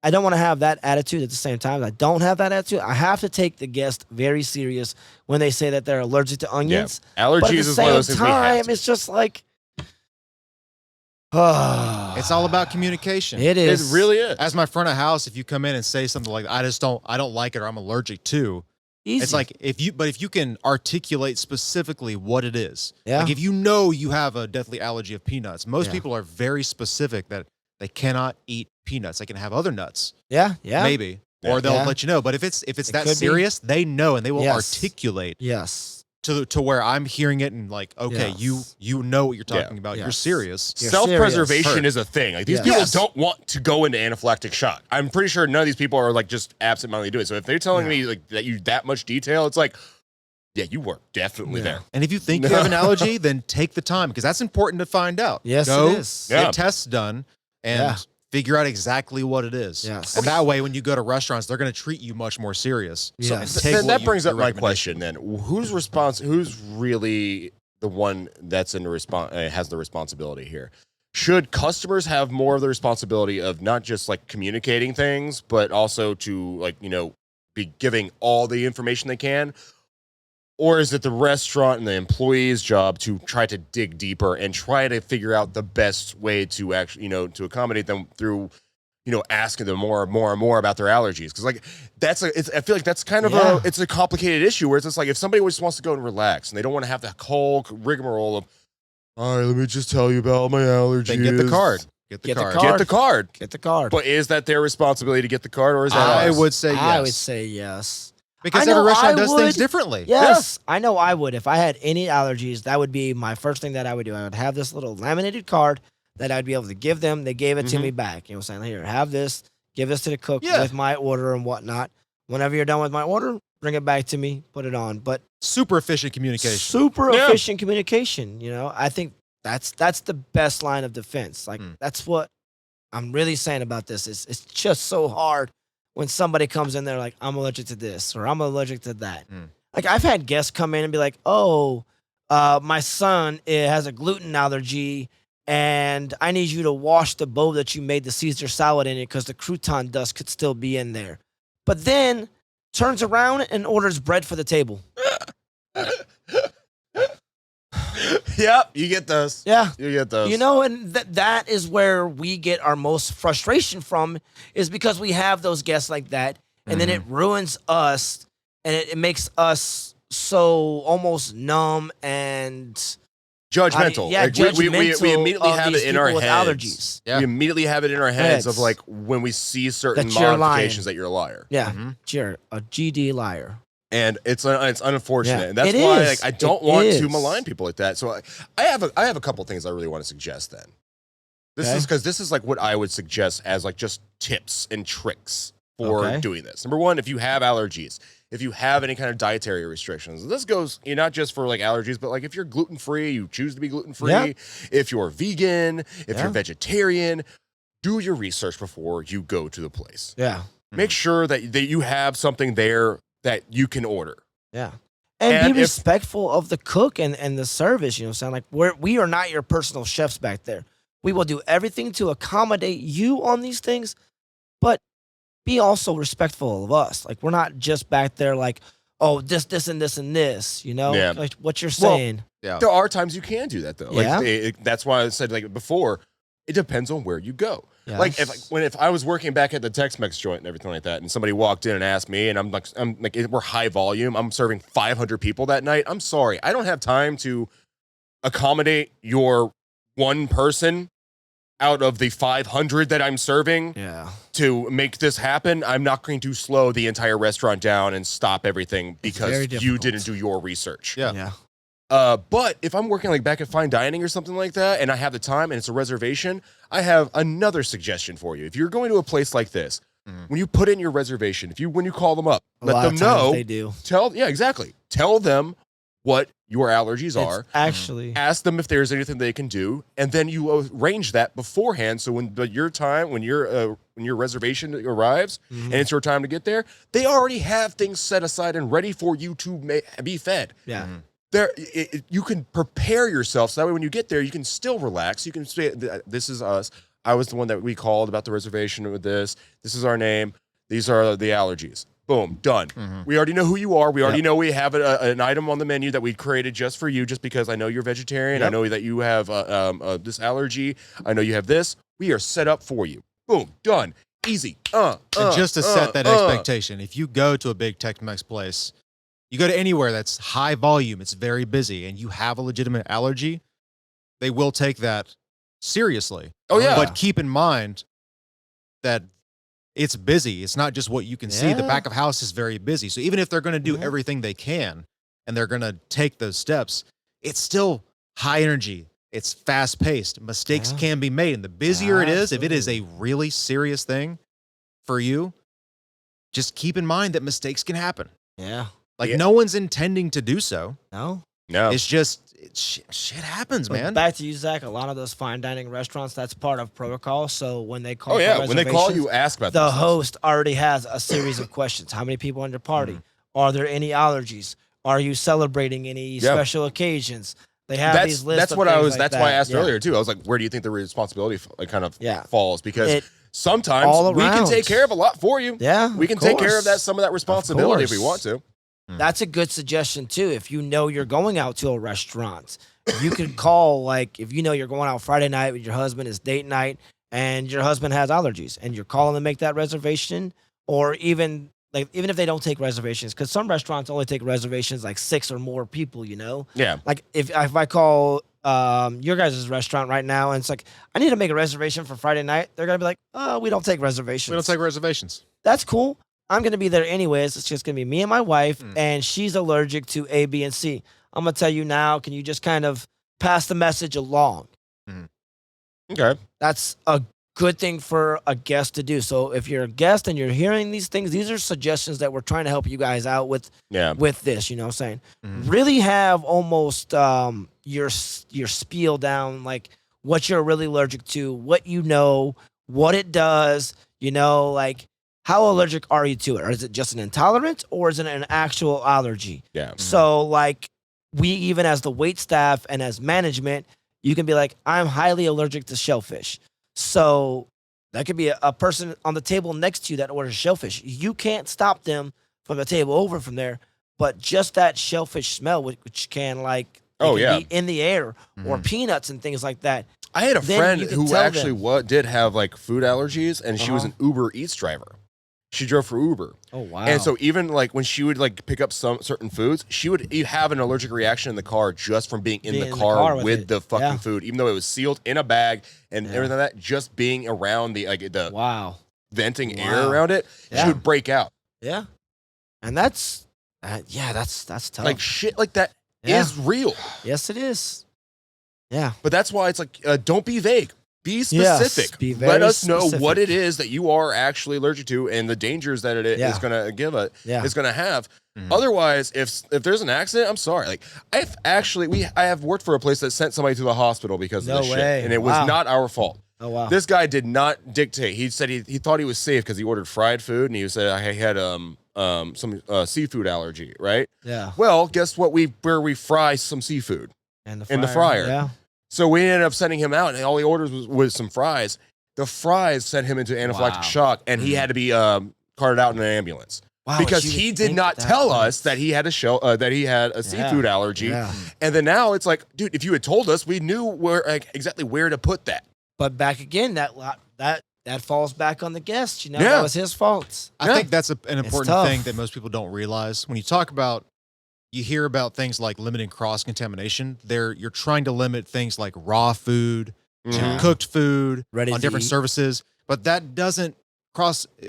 Speaker 2: I don't want to have that attitude at the same time. I don't have that attitude. I have to take the guest very serious when they say that they're allergic to onions.
Speaker 1: Allergies
Speaker 2: But at the
Speaker 1: is one of those
Speaker 2: same
Speaker 1: things we have
Speaker 2: time,
Speaker 1: to.
Speaker 2: it's just like,
Speaker 3: It's all about communication.
Speaker 2: It is.
Speaker 1: It really is.
Speaker 3: As my front of house, if you come in and say something like, I don't like it or I'm allergic to,
Speaker 2: easy.
Speaker 3: it's like if you can articulate specifically what it is.
Speaker 2: Yeah.
Speaker 3: Like if you know you have a deathly allergy of peanuts, most
Speaker 2: Yeah.
Speaker 3: people are very specific that they cannot eat peanuts. They can have other nuts.
Speaker 2: yeah.
Speaker 3: Maybe. Or they'll
Speaker 2: Yeah.
Speaker 3: let you know. But if it's
Speaker 2: It
Speaker 3: that
Speaker 2: could be.
Speaker 3: serious, they know and they will
Speaker 2: Yes.
Speaker 3: articulate
Speaker 2: Yes.
Speaker 3: to where I'm hearing it and like, okay,
Speaker 2: Yes.
Speaker 3: you know what you're talking
Speaker 1: Yeah.
Speaker 3: about. You're
Speaker 2: Yes.
Speaker 3: serious.
Speaker 2: You're
Speaker 1: Self-preservation
Speaker 3: serious.
Speaker 1: is a thing. Like these
Speaker 2: Yes.
Speaker 1: people
Speaker 2: Yes.
Speaker 1: don't want to go into anaphylactic shock. I'm pretty sure none of these people are like just absentmindedly doing it. So if they're telling me like that you that much detail, it's like, yeah, you were definitely there.
Speaker 3: And if you think you have an allergy, then take the time because that's important to find out.
Speaker 2: Yes,
Speaker 3: Go,
Speaker 2: it is.
Speaker 1: Yeah.
Speaker 3: get tests done and
Speaker 2: Yeah.
Speaker 3: figure out exactly what it is.
Speaker 2: Yes.
Speaker 3: And that way, when you go to restaurants, they're going to treat you much more serious. So
Speaker 2: Yes.
Speaker 3: take
Speaker 1: Then
Speaker 3: what
Speaker 1: that
Speaker 3: you-
Speaker 1: brings
Speaker 3: your
Speaker 1: up my
Speaker 3: recommendation.
Speaker 1: question. Then who's really the one that's in the has the responsibility here? Should customers have more of the responsibility of not just like communicating things, but also to like be giving all the information they can? Or is it the restaurant and the employee's job to try to dig deeper and try to figure out the best way to actually, to accommodate them through, asking them more and more about their allergies? Because like I feel like that's kind of it's a complicated issue where it's just like if somebody just wants to go and relax and they don't want to have the whole rigmarole of, all right, let me just tell you about my allergies.
Speaker 3: Then get the card. Get the
Speaker 2: Get the
Speaker 3: card.
Speaker 2: card.
Speaker 1: Get the card.
Speaker 2: Get the card.
Speaker 1: But is that their responsibility to get the card, or is that
Speaker 3: I
Speaker 1: ours?
Speaker 3: would say yes.
Speaker 2: I would say yes.
Speaker 3: Because
Speaker 2: I know
Speaker 3: every restaurant
Speaker 2: I
Speaker 3: does things
Speaker 2: would.
Speaker 3: differently.
Speaker 2: Yes, I know I would. If I had any allergies, that would be my first thing that I would do. I would have this little laminated card that I'd be able to give them. They gave it to me back. Saying, here, have this. Give this to the cook with my order and whatnot. Whenever you're done with my order, bring it back to me, put it on. But
Speaker 3: Super efficient communication.
Speaker 2: super efficient communication. I think that's the best line of defense. Like that's what I'm really saying about this. It's just so hard when somebody comes in there like, I'm allergic to this or I'm allergic to that. Like I've had guests come in and be like, oh, my son has a gluten allergy and I need you to wash the bowl that you made the Caesar salad in it because the crouton dust could still be in there. But then turns around and orders bread for the table.
Speaker 1: Yep, you get those.
Speaker 2: Yeah.
Speaker 1: You get those.
Speaker 2: And that is where we get our most frustration from is because we have those guests like that and then it ruins us and it makes us so almost numb and
Speaker 1: Judgmental.
Speaker 2: yeah,
Speaker 1: Like,
Speaker 2: judgmental.
Speaker 1: we immediately
Speaker 2: of
Speaker 1: have
Speaker 2: these
Speaker 1: it in our
Speaker 2: people with
Speaker 1: heads.
Speaker 2: allergies.
Speaker 3: Yeah.
Speaker 1: We immediately have it in our heads of
Speaker 2: Heads.
Speaker 1: like when we see certain
Speaker 2: That you're
Speaker 1: modifications
Speaker 2: lying.
Speaker 1: that you're a liar.
Speaker 2: Yeah,
Speaker 3: Mhm.
Speaker 2: you're a GD liar.
Speaker 1: And it's unfortunate,
Speaker 2: Yeah,
Speaker 1: and that's
Speaker 2: it
Speaker 1: why
Speaker 2: is.
Speaker 1: like, I don't
Speaker 2: It
Speaker 1: want to
Speaker 2: is.
Speaker 1: malign people like that. So I have a couple things I really want to suggest. Then this
Speaker 2: Okay.
Speaker 1: is because this is like what I would suggest as like just tips and tricks for
Speaker 2: Okay.
Speaker 1: doing this. Number one, if you have allergies, if you have any kind of dietary restrictions, this goes not just for like allergies, but like if you're gluten free, you choose to be gluten free.
Speaker 2: Yeah.
Speaker 1: If you're vegan, if
Speaker 2: Yeah.
Speaker 1: you're vegetarian, do your research before you go to the place.
Speaker 2: Yeah,
Speaker 1: Make sure that you have something there that you can order.
Speaker 2: yeah. And
Speaker 1: And
Speaker 2: be
Speaker 1: if-
Speaker 2: respectful of the cook and the service. You know what I'm saying? Like we are not your personal chefs back there. We will do everything to accommodate you on these things, but be also respectful of us. Like we're not just back there like, oh, this, and this, and this. You know,
Speaker 1: Yeah.
Speaker 2: like what you're
Speaker 1: Well,
Speaker 2: saying.
Speaker 3: Yeah.
Speaker 1: There are times you can do that though.
Speaker 2: Yeah.
Speaker 1: Like that's why I said like before, it depends on where you go. Like
Speaker 2: Yes.
Speaker 1: if I was working back at the Tex-Mex joint and everything like that, and somebody walked in and asked me, and I'm like we're high volume, I'm serving 500 people that night. I'm sorry, I don't have time to accommodate your one person out of the 500 that I'm serving
Speaker 2: Yeah.
Speaker 1: to make this happen. I'm not going to slow the entire restaurant down and stop everything because
Speaker 2: very
Speaker 1: you
Speaker 2: difficult.
Speaker 1: didn't do your research.
Speaker 3: Yeah.
Speaker 2: Yeah.
Speaker 1: But if I'm working like back at fine dining or something like that, and I have the time and it's a reservation, I have another suggestion for you. If you're going to a place like this, when you put in your reservation, when you call them up,
Speaker 2: A
Speaker 1: let
Speaker 2: lot
Speaker 1: them
Speaker 2: of times
Speaker 1: know.
Speaker 2: they do.
Speaker 1: Tell them what your allergies are.
Speaker 2: It's actually.
Speaker 1: Ask them if there's anything they can do, and then you arrange that beforehand. So when your reservation arrives
Speaker 2: Mhm.
Speaker 1: and it's your time to get there, they already have things set aside and ready for you to be fed.
Speaker 2: Yeah.
Speaker 1: You can prepare yourself so that way when you get there, you can still relax. You can say, "This is us. I was the one that we called about the reservation with this. This is our name. These are the allergies." Boom, done. We already know who you are. We already know we have an item on the menu that we created just for you, just because I know you're vegetarian. I
Speaker 3: Yep.
Speaker 1: know that you have this allergy. I know you have this. We are set up for you. Boom, done. Easy.
Speaker 3: And just to set that expectation, if you go to a big Tex-Mex place, you go to anywhere that's high volume, it's very busy, and you have a legitimate allergy, they will take that seriously.
Speaker 1: Oh, yeah.
Speaker 3: But keep in mind that it's busy. It's not just what you can see. The
Speaker 2: Yeah.
Speaker 3: back of house is very busy. So even if they're going to do
Speaker 2: Yeah.
Speaker 3: everything they can and they're going to take those steps, it's still high energy. It's fast paced. Mistakes
Speaker 2: Yeah.
Speaker 3: can be made. And the busier it is, if it is a really serious thing for you, just keep in mind that mistakes can happen.
Speaker 2: Yeah.
Speaker 3: Like
Speaker 1: Yeah.
Speaker 3: no one's intending to do so.
Speaker 2: No.
Speaker 1: No.
Speaker 3: It's just shit happens,
Speaker 2: But
Speaker 3: man.
Speaker 2: back to you, Zach. A lot of those fine dining restaurants, that's part of protocol. So when they call,
Speaker 1: Oh
Speaker 2: for
Speaker 1: yeah. When they call
Speaker 2: reservations,
Speaker 1: you, ask about
Speaker 2: the
Speaker 1: those things.
Speaker 2: host already has a series of questions. How many people in your party?
Speaker 3: Mm-hmm.
Speaker 2: Are there any allergies? Are you celebrating any
Speaker 1: Yeah.
Speaker 2: special occasions? They have these lists.
Speaker 1: That's
Speaker 2: of
Speaker 1: what I
Speaker 2: things
Speaker 1: was.
Speaker 2: like
Speaker 1: That's
Speaker 2: that.
Speaker 1: why I asked
Speaker 2: Yeah.
Speaker 1: earlier too. I was like, where do you think the responsibility kind of
Speaker 2: Yeah.
Speaker 1: falls? Because
Speaker 2: It-
Speaker 1: sometimes
Speaker 2: all
Speaker 1: we can
Speaker 2: around.
Speaker 1: take care of a lot for you.
Speaker 2: Yeah,
Speaker 1: We can
Speaker 2: of
Speaker 1: take care of
Speaker 2: course.
Speaker 1: some of that responsibility if we want
Speaker 2: course.
Speaker 1: to.
Speaker 2: That's a good suggestion too. If you know you're going out to a restaurant, you could call, like, if you know you're going out Friday night with your husband, it's date night, and your husband has allergies, and you're calling to make that reservation, or even if they don't take reservations, because some restaurants only take reservations like 6 or more people. You know,
Speaker 1: Yeah.
Speaker 2: like if I call your guys' restaurant right now and it's like, I need to make a reservation for Friday night, they're gonna be like, oh, we don't take reservations.
Speaker 3: We don't take reservations.
Speaker 2: That's cool. I'm going to be there anyways. It's just going to be me and my wife, and she's allergic to A, B, and C. I'm going to tell you now. Can you just kind of pass the message along?
Speaker 1: Okay.
Speaker 2: That's a good thing for a guest to do. So if you're a guest and you're hearing these things, these are suggestions that we're trying to help you guys out with
Speaker 1: Yeah.
Speaker 2: this, you know what I'm saying? Really have almost your spiel down, like what you're really allergic to, what you know, what it does, you know, like how allergic are you to it? Or is it just an intolerance, or is it an actual allergy?
Speaker 1: Yeah.
Speaker 2: So like we, even as the wait staff and as management, you can be like, I'm highly allergic to shellfish. So that could be a person on the table next to you that orders shellfish. You can't stop them from the table over from there, but just that shellfish smell, which can like,
Speaker 1: Oh,
Speaker 2: can
Speaker 1: yeah.
Speaker 2: be in the air, or peanuts and things like that.
Speaker 1: I had a
Speaker 2: Then
Speaker 1: friend
Speaker 2: you can
Speaker 1: who
Speaker 2: tell
Speaker 1: actually
Speaker 2: them.
Speaker 1: did have like food allergies, and she was
Speaker 2: Uh-huh.
Speaker 1: an Uber Eats driver. She drove for Uber.
Speaker 2: Oh wow!
Speaker 1: And so even like when she would like pick up some certain foods, she would have an allergic reaction in the car just from being in the car with the fucking food, even though it was sealed in a bag and everything like that. Just being around the venting air around it, she would break out.
Speaker 2: Yeah, and that's tough.
Speaker 1: Like shit like that is real.
Speaker 2: Yes, it is. Yeah,
Speaker 1: but that's why it's like don't be vague. Be specific.
Speaker 2: Be very
Speaker 1: Let us know
Speaker 2: specific.
Speaker 1: what it is that you are actually allergic to and the dangers that it is going to give it. It's going to have. Otherwise, if there's an accident, I'm sorry. Like I have worked for a place that sent somebody to the hospital because of this shit, and it was not our fault.
Speaker 2: Oh wow!
Speaker 1: This guy did not dictate. He said he thought he was safe because he ordered fried food, and he said he had some seafood allergy, right?
Speaker 2: Yeah.
Speaker 1: Well, guess what? Where we fry some seafood in the fryer.
Speaker 2: Yeah.
Speaker 1: So we ended up sending him out, and all he ordered was some fries. The fries sent him into anaphylactic shock, and he had to be carted out in an ambulance because he did not tell us that he had a seafood allergy. Yeah. And then now it's like, dude, if you had told us, we knew exactly where to put that.
Speaker 2: But back again, that falls back on the guest. You know, that was his fault.
Speaker 3: I think that's an important thing that most people don't realize when you talk about. You hear about things like limiting cross-contamination. You're trying to limit things like raw food, cooked food, on different services. But that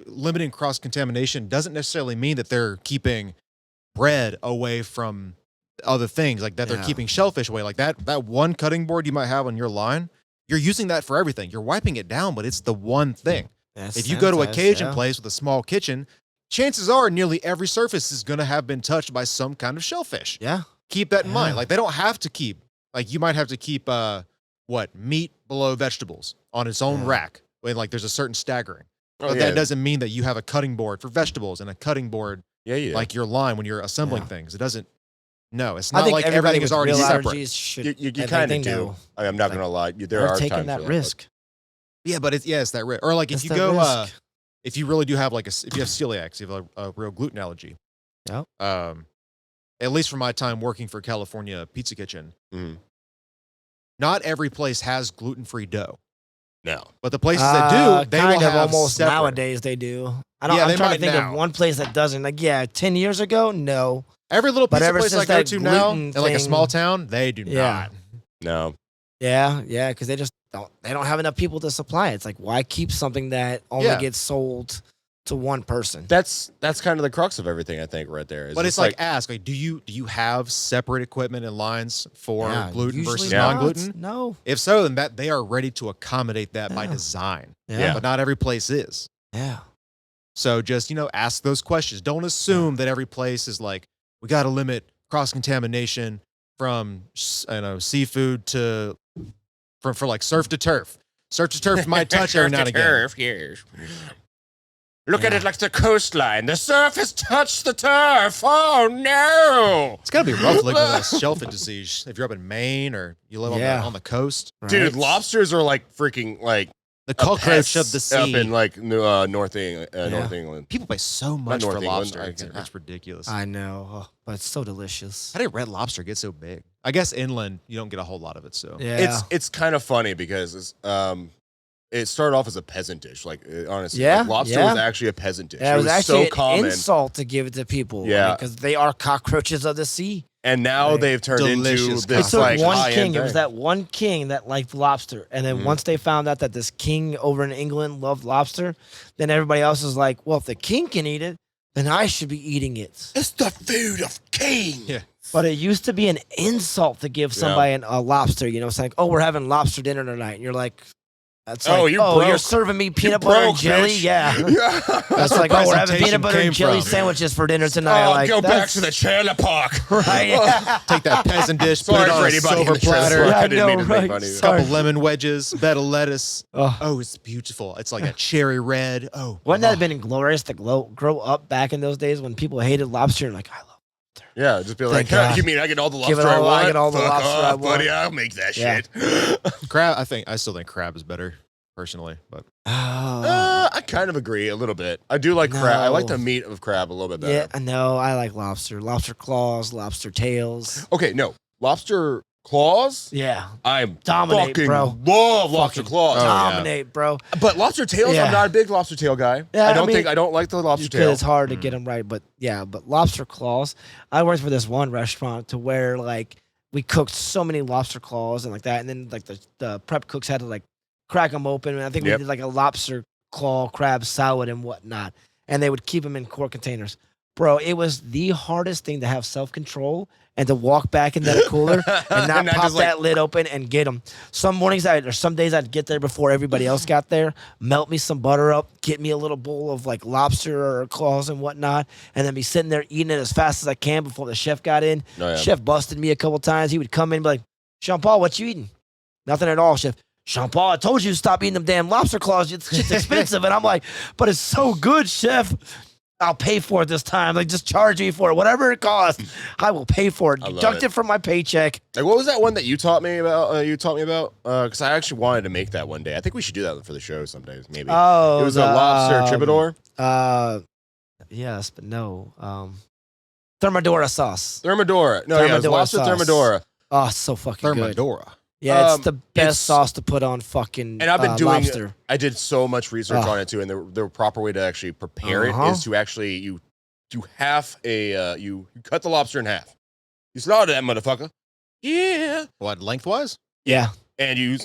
Speaker 3: limiting cross-contamination doesn't necessarily mean that they're keeping bread away from other things, like that they're keeping shellfish away. Like that one cutting board you might have on your line, you're using that for everything. You're wiping it down, but it's the one thing. If you go to a Cajun place with a small kitchen, chances are nearly every surface is going to have been touched by some kind of shellfish.
Speaker 2: Yeah.
Speaker 3: Keep that in mind. Like they don't have to keep, like you might have to keep meat below vegetables on its own rack when like there's a certain staggering. But that doesn't mean that you have a cutting board for vegetables and a cutting board like your line when you're assembling things. It doesn't. No, it's not like everything is already separate.
Speaker 1: You kind of do. I'm not going to lie. There are
Speaker 2: taking
Speaker 1: times
Speaker 2: that risk.
Speaker 3: Yeah, but it's that risk. Or like if you go, if you really do have if you have celiac, you have a real gluten allergy.
Speaker 2: Yeah.
Speaker 3: At least from my time working for California Pizza Kitchen, not every place has gluten-free dough.
Speaker 1: No,
Speaker 3: but the places that do, they will have
Speaker 2: almost
Speaker 3: separate.
Speaker 2: Nowadays they do. I'm trying to think of one place that doesn't. Like 10 years ago, no.
Speaker 3: Every little pizza place I go to now, in like a small town, they do not.
Speaker 1: No.
Speaker 2: Yeah, because they just don't have enough people to supply it. It's like, why keep something that only gets sold to one person?
Speaker 1: That's kind of the crux of everything, I think, right there.
Speaker 3: But it's like ask, do you have separate equipment and lines for gluten versus non-gluten?
Speaker 2: No.
Speaker 3: If so, then that they are ready to accommodate that by design.
Speaker 2: Yeah.
Speaker 3: But not every place is.
Speaker 2: Yeah.
Speaker 3: So just, ask those questions. Don't assume that every place is like, we got to limit cross-contamination from seafood to for like surf to turf. Surf to turf might touch every now and again.
Speaker 1: Turf, yes. Look at it like the coastline. The surf has touched the turf. Oh no!
Speaker 3: It's gotta be rough living with a shellfish disease if you're up in Maine or you live on the coast.
Speaker 2: Right.
Speaker 1: Dude, lobsters are like freaking like
Speaker 3: the cockroach of the sea
Speaker 1: up in like North England.
Speaker 3: People pay so much for lobster.
Speaker 1: England.
Speaker 3: It's ridiculous.
Speaker 2: I know, but it's so delicious.
Speaker 3: How did red lobster get so big? I guess inland you don't get a whole lot of it. So
Speaker 1: it's kind of funny because it started off as a peasant dish. Like honestly, lobster was actually a peasant dish.
Speaker 2: Yeah, it was actually
Speaker 1: so common.
Speaker 2: An insult to give it to people.
Speaker 1: Yeah,
Speaker 2: because they are cockroaches of the sea.
Speaker 1: And now they've turned into this like
Speaker 2: one king. It was that one king that liked lobster, and then once they found out that this king over in England loved lobster, then everybody else was like, "Well, if the king can eat it, then I should be eating it."
Speaker 1: It's the food of king.
Speaker 3: Yeah.
Speaker 2: But it used to be an insult to give somebody a lobster. It's like, "Oh, we're having lobster dinner tonight," and you're like. That's like, you're serving me peanut butter and jelly?
Speaker 1: Bitch.
Speaker 2: Yeah. That's like, we're having peanut butter and jelly sandwiches for dinner tonight.
Speaker 1: Go back to the trailer park.
Speaker 2: Right. Yeah.
Speaker 3: Take that peasant dish, put it on a silver platter.
Speaker 1: I didn't mean to make fun of you.
Speaker 3: Couple lemon wedges, bed of lettuce. Oh, it's beautiful. It's like a cherry red. Oh.
Speaker 2: Wouldn't that have been glorious to grow up back in those days when people hated lobster and like, I love lobster.
Speaker 1: Yeah, just be like, you mean I get all the lobster I want?
Speaker 2: I get all the
Speaker 1: Fuck
Speaker 2: lobster I
Speaker 1: off,
Speaker 2: want.
Speaker 1: buddy. I'll make that shit.
Speaker 3: Crab, I still think crab is better. Personally, but
Speaker 1: I kind of agree a little bit. I do like crab. I like the meat of crab a little bit better.
Speaker 2: Yeah, I know. I like lobster claws, lobster tails.
Speaker 1: Okay, no, lobster claws.
Speaker 2: Yeah.
Speaker 1: I
Speaker 2: Dominate,
Speaker 1: fucking
Speaker 2: bro.
Speaker 1: love lobster
Speaker 2: Fucking
Speaker 1: claws.
Speaker 2: dominate, bro.
Speaker 1: But lobster tails,
Speaker 2: Yeah.
Speaker 1: I'm not a big lobster tail guy.
Speaker 2: Yeah,
Speaker 1: I
Speaker 2: I
Speaker 1: don't
Speaker 2: mean,
Speaker 1: think I don't like the lobster
Speaker 2: Just 'cause
Speaker 1: tail.
Speaker 2: it's hard to get them right, but yeah, but lobster claws. I worked for this one restaurant to where like we cooked so many lobster claws and like that, and then like the prep cooks had to like crack them open. And I think we
Speaker 1: Yep.
Speaker 2: did like a lobster claw crab salad and whatnot, and they would keep them in quart containers. Bro, it was the hardest thing to have self control and to walk back in that cooler and not
Speaker 1: Not
Speaker 2: pop
Speaker 1: just, like-
Speaker 2: that lid open and get them. Some mornings or some days I'd get there before everybody else got there, melt me some butter up, get me a little bowl of like lobster or claws and whatnot, and then be sitting there eating it as fast as I can before the chef got in.
Speaker 1: Oh, yeah.
Speaker 2: Chef busted me a couple times. He would come in and be like, Sean Paul, what you eating? Nothing at all, chef. Sean Paul, I told you to stop eating them damn lobster claws. It's just expensive. And I'm like, but it's so good, chef. I'll pay for it this time. Like, just charge me for it. Whatever it costs, I will pay for it.
Speaker 1: I love
Speaker 2: Deduct
Speaker 1: it.
Speaker 2: it from my paycheck.
Speaker 1: Like, what was that one that you taught me about? Because I actually wanted to make that one day. I think we should do that for the show someday. Maybe.
Speaker 2: Oh,
Speaker 1: It was a lobster troubadour.
Speaker 2: Yes, but no. Thermidora sauce.
Speaker 1: Thermidora. No, yeah, it was
Speaker 2: Thermidora
Speaker 1: lobster
Speaker 2: sauce.
Speaker 1: Thermidora.
Speaker 2: Oh, it's so fucking good.
Speaker 3: Thermidora.
Speaker 2: Yeah, it's the best
Speaker 1: it's-
Speaker 2: sauce to put on fucking
Speaker 1: And I've been doing.
Speaker 2: lobster.
Speaker 1: I did so much research
Speaker 2: Oh.
Speaker 1: on it too, and the proper way to actually prepare it
Speaker 2: Uh-huh.
Speaker 1: is to actually you do half a you cut the lobster in half. You slaughter that motherfucker. Yeah.
Speaker 3: What, lengthwise?
Speaker 2: Yeah.
Speaker 1: And you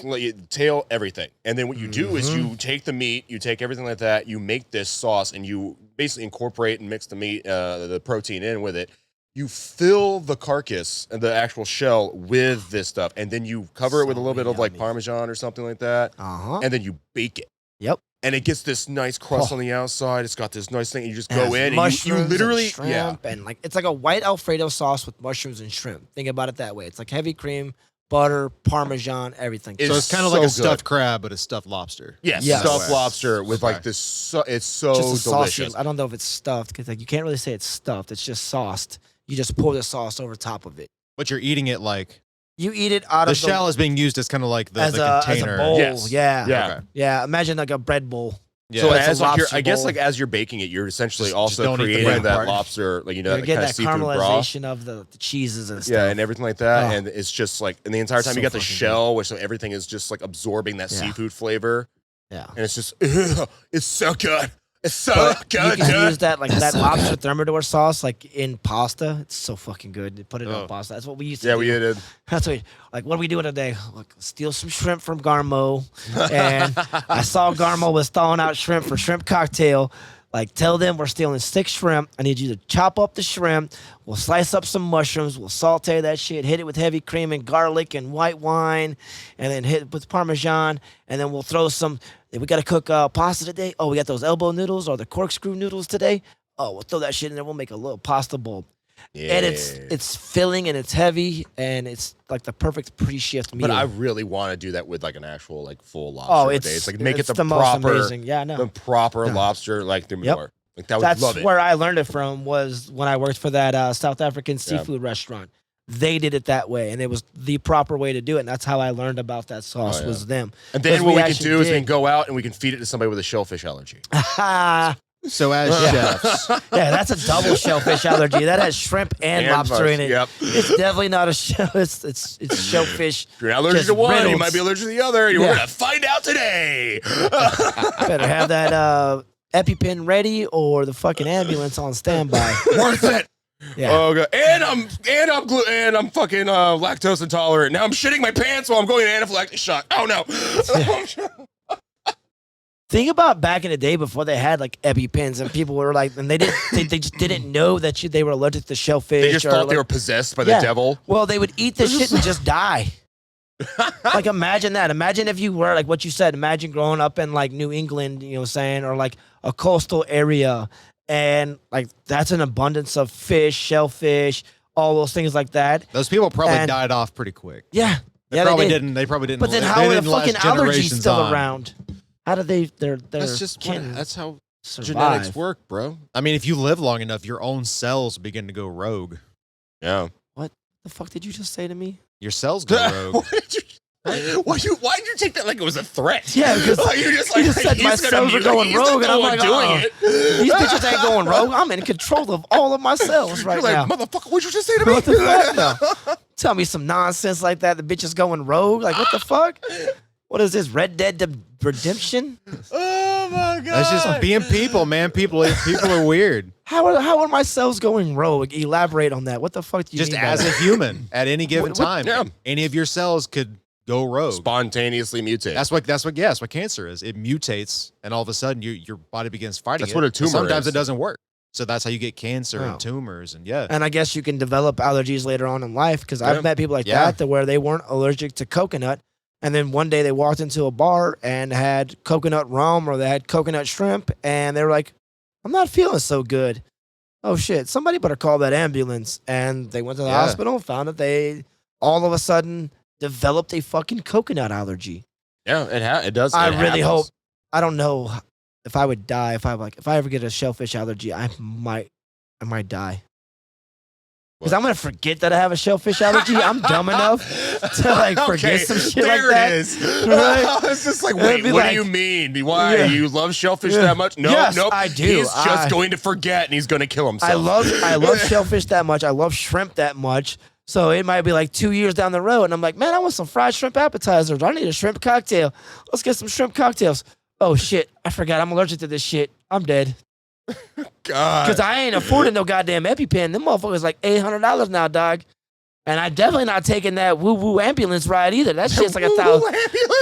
Speaker 1: tail everything. And then what you do is
Speaker 2: Mm-hmm.
Speaker 1: you take the meat, you take everything like that, you make this sauce, and you basically incorporate and mix the meat, the protein in with it. You fill the carcass and the actual shell with this stuff, and then you cover it with a little bit of like
Speaker 2: yummy.
Speaker 1: Parmesan or something like that,
Speaker 2: Uh-huh.
Speaker 1: and then you bake it.
Speaker 2: Yep.
Speaker 1: And it gets this nice crust
Speaker 2: Oh.
Speaker 1: on the outside. It's got this nice thing. You just
Speaker 2: It
Speaker 1: go
Speaker 2: has
Speaker 1: in and you
Speaker 2: mushrooms
Speaker 1: literally,
Speaker 2: and shrimp and like it's like a white Alfredo sauce with mushrooms and shrimp. Think about it that way. It's like heavy cream, butter, Parmesan, everything.
Speaker 1: It's
Speaker 3: So it's kind of
Speaker 1: so
Speaker 3: like a
Speaker 1: good.
Speaker 3: stuffed crab, but a stuffed lobster.
Speaker 1: yes,
Speaker 2: Yes.
Speaker 1: stuffed lobster with like
Speaker 3: Okay.
Speaker 1: this. It's so
Speaker 2: just a sauce.
Speaker 1: delicious.
Speaker 2: I don't know if it's stuffed because like you can't really say it's stuffed. It's just sauced. You just pour the sauce over top of it.
Speaker 3: But you're eating it like
Speaker 2: You eat it out
Speaker 3: the
Speaker 2: of
Speaker 3: shell is being used as kind of like the
Speaker 2: as a
Speaker 3: container.
Speaker 2: bowl.
Speaker 1: Yes.
Speaker 2: Yeah.
Speaker 1: Yeah.
Speaker 3: Okay.
Speaker 2: Yeah. Imagine like a bread bowl.
Speaker 3: Yeah.
Speaker 1: So
Speaker 2: it's a
Speaker 1: as like you're,
Speaker 2: lobster
Speaker 1: I guess
Speaker 2: bowl.
Speaker 1: like as you're baking it, you're essentially
Speaker 3: Just
Speaker 1: also
Speaker 3: don't eat the
Speaker 1: creating
Speaker 3: bread
Speaker 1: that
Speaker 3: part.
Speaker 1: lobster, like
Speaker 2: You're
Speaker 1: that
Speaker 2: getting
Speaker 1: kind
Speaker 2: that
Speaker 1: of seafood broth.
Speaker 2: caramelization of the cheeses and stuff.
Speaker 1: Yeah, and everything like that,
Speaker 2: Oh.
Speaker 1: and it's just like, and the entire time
Speaker 2: So
Speaker 1: you got the
Speaker 2: fucking
Speaker 1: shell, which so everything is just like absorbing that
Speaker 2: Yeah.
Speaker 1: seafood flavor,
Speaker 2: Yeah.
Speaker 1: and it's just, it's so good, it's so
Speaker 2: But
Speaker 1: good,
Speaker 2: you can
Speaker 1: dude.
Speaker 2: use that like
Speaker 3: That's
Speaker 2: that
Speaker 3: so
Speaker 2: lobster thermidor sauce like in pasta. It's so fucking good. You put it
Speaker 1: Oh.
Speaker 2: on pasta. That's what we used to
Speaker 1: Yeah,
Speaker 2: do.
Speaker 1: we did.
Speaker 2: That's what like what are we doing today? Like steal some shrimp from Garmo. And I saw Garmo was thawing out shrimp for shrimp cocktail. Like tell them we're stealing 6 shrimp. I need you to chop up the shrimp. We'll slice up some mushrooms. We'll saute that shit, hit it with heavy cream and garlic and white wine, and then hit it with Parmesan. And then we'll throw some. We got to cook pasta today. Oh, we got those elbow noodles or the corkscrew noodles today. Oh, we'll throw that shit in there. We'll make a little pasta bowl.
Speaker 1: Yeah.
Speaker 2: And it's filling and it's heavy and it's like the perfect pre-shift meal.
Speaker 1: But I really want to do that with like an actual like full lobster.
Speaker 2: Oh,
Speaker 1: day.
Speaker 2: it's
Speaker 1: like make it the
Speaker 2: most
Speaker 1: proper,
Speaker 2: amazing. Yeah, I know.
Speaker 1: the proper
Speaker 2: Yeah.
Speaker 1: lobster like the
Speaker 2: Yep.
Speaker 1: more. Like that would
Speaker 2: That's
Speaker 1: love it.
Speaker 2: where I learned it from was when I worked for that South African seafood restaurant. They did it that way, and it was the proper way to do it. And that's how I learned about that sauce
Speaker 1: yeah.
Speaker 2: was them.
Speaker 1: And then
Speaker 2: 'Cause
Speaker 1: what we can
Speaker 2: actually
Speaker 1: do is we
Speaker 2: did-
Speaker 1: can go out and we can feed it to somebody with a shellfish allergy.
Speaker 2: yeah,
Speaker 3: So as chefs,
Speaker 2: that's a double shellfish allergy. That has shrimp and lobster in it.
Speaker 1: Yep.
Speaker 2: It's definitely not a shell. It's shellfish.
Speaker 1: If you're not allergic
Speaker 2: Just
Speaker 1: to one, you
Speaker 2: riddled.
Speaker 1: might be allergic to the other. And
Speaker 2: Yeah.
Speaker 1: We're gonna find out today.
Speaker 2: Better have that EpiPen ready or the fucking ambulance on standby.
Speaker 1: Worth it.
Speaker 2: Yeah.
Speaker 1: Oh god. And I'm fucking lactose intolerant. Now I'm shitting my pants while I'm going to anaphylactic shock. Oh no.
Speaker 2: Think about back in the day before they had like EpiPens and people were like, and they just didn't know that they were allergic to shellfish.
Speaker 1: They just
Speaker 2: or,
Speaker 1: thought they
Speaker 2: like-
Speaker 1: were possessed by
Speaker 2: Yeah.
Speaker 1: the devil.
Speaker 2: Well, they would eat this shit and just die. Like imagine that. Imagine if you were like what you said. Imagine growing up in like New England, you know what I'm saying, or like a coastal area, and like that's an abundance of fish, shellfish, all those things like that.
Speaker 3: those people probably
Speaker 2: And-
Speaker 3: died off pretty quick.
Speaker 2: Yeah.
Speaker 3: They
Speaker 2: yeah,
Speaker 3: probably
Speaker 2: they did.
Speaker 3: didn't. They probably didn't.
Speaker 2: But then
Speaker 3: they
Speaker 2: how are the
Speaker 3: didn't last
Speaker 2: fucking allergies
Speaker 3: generations
Speaker 2: still
Speaker 3: on.
Speaker 2: around? How do they? They're
Speaker 1: That's just
Speaker 2: can't
Speaker 1: that's how
Speaker 2: survive.
Speaker 1: genetics work, bro.
Speaker 3: I mean, if you live long enough, your own cells begin to go rogue.
Speaker 1: Yeah.
Speaker 2: The fuck did you just say to me?
Speaker 3: Your cells go rogue.
Speaker 1: What did you- Why'd you take that like it was a threat?
Speaker 2: Yeah, because
Speaker 1: you're just like,
Speaker 2: you just said my
Speaker 1: he's gonna
Speaker 2: cells
Speaker 1: be
Speaker 2: are going
Speaker 1: he's not
Speaker 2: rogue,
Speaker 1: the
Speaker 2: and I'm
Speaker 1: one
Speaker 2: like,
Speaker 1: doing it.
Speaker 2: these bitches ain't going rogue. I'm in control of all of my cells right
Speaker 1: You're like,
Speaker 2: now.
Speaker 1: motherfucker, what'd you just say to me?
Speaker 2: What the fuck? No. Tell me some nonsense like that. The bitch is going rogue. Like, what the fuck? What is this? Red Dead Redemption?
Speaker 1: Oh my god.
Speaker 3: That's just being people, man. People are weird.
Speaker 2: How are my cells going rogue? Elaborate on that. What the fuck do you
Speaker 3: Just
Speaker 2: mean by
Speaker 3: as
Speaker 2: that?
Speaker 3: a human, at any given time,
Speaker 1: yeah.
Speaker 3: any of your cells could go rogue.
Speaker 1: Spontaneously mutate.
Speaker 3: That's what cancer is. It mutates, and all of a sudden your body begins fighting.
Speaker 1: That's what a tumor
Speaker 3: Sometimes
Speaker 1: is.
Speaker 3: it doesn't work. So that's how you get cancer
Speaker 2: Oh.
Speaker 3: and tumors, and yeah.
Speaker 2: And I guess you can develop allergies later on in life because
Speaker 1: Yeah.
Speaker 2: I've met people like
Speaker 3: Yeah.
Speaker 2: that where they weren't allergic to coconut. And then one day they walked into a bar and had coconut rum or they had coconut shrimp and they were like, I'm not feeling so good. Oh shit, somebody better call that ambulance. And they went to the
Speaker 3: Yeah.
Speaker 2: hospital and found that they all of a sudden developed a fucking coconut allergy.
Speaker 1: Yeah, it does.
Speaker 2: I
Speaker 1: it
Speaker 2: really
Speaker 1: happens.
Speaker 2: hope, I don't know if I would die, if I ever get a shellfish allergy, I might die. Because I'm going to forget that I have a shellfish allergy. I'm dumb enough to like forget some shit like
Speaker 1: there
Speaker 2: that.
Speaker 1: it is.
Speaker 2: Right?
Speaker 1: It's just like,
Speaker 2: It'd
Speaker 1: wait,
Speaker 2: be
Speaker 1: what
Speaker 2: like-
Speaker 1: do you mean? Why?
Speaker 2: Yeah.
Speaker 1: You love shellfish
Speaker 2: Yeah.
Speaker 1: that much? No,
Speaker 2: Yes,
Speaker 1: nope.
Speaker 2: I do.
Speaker 1: He's just
Speaker 2: I-
Speaker 1: going to forget and he's going to kill himself.
Speaker 2: I love shellfish that much. I love shrimp that much. So it might be like 2 years down the road, and I'm like, man, I want some fried shrimp appetizers. I need a shrimp cocktail. Let's get some shrimp cocktails. Oh shit, I forgot I'm allergic to this shit. I'm dead.
Speaker 1: God.
Speaker 2: Because I ain't affording no goddamn EpiPen. Them motherfuckers like $800 now, dog. And I definitely not taking that woo-woo ambulance ride either. That shit's like $1,000.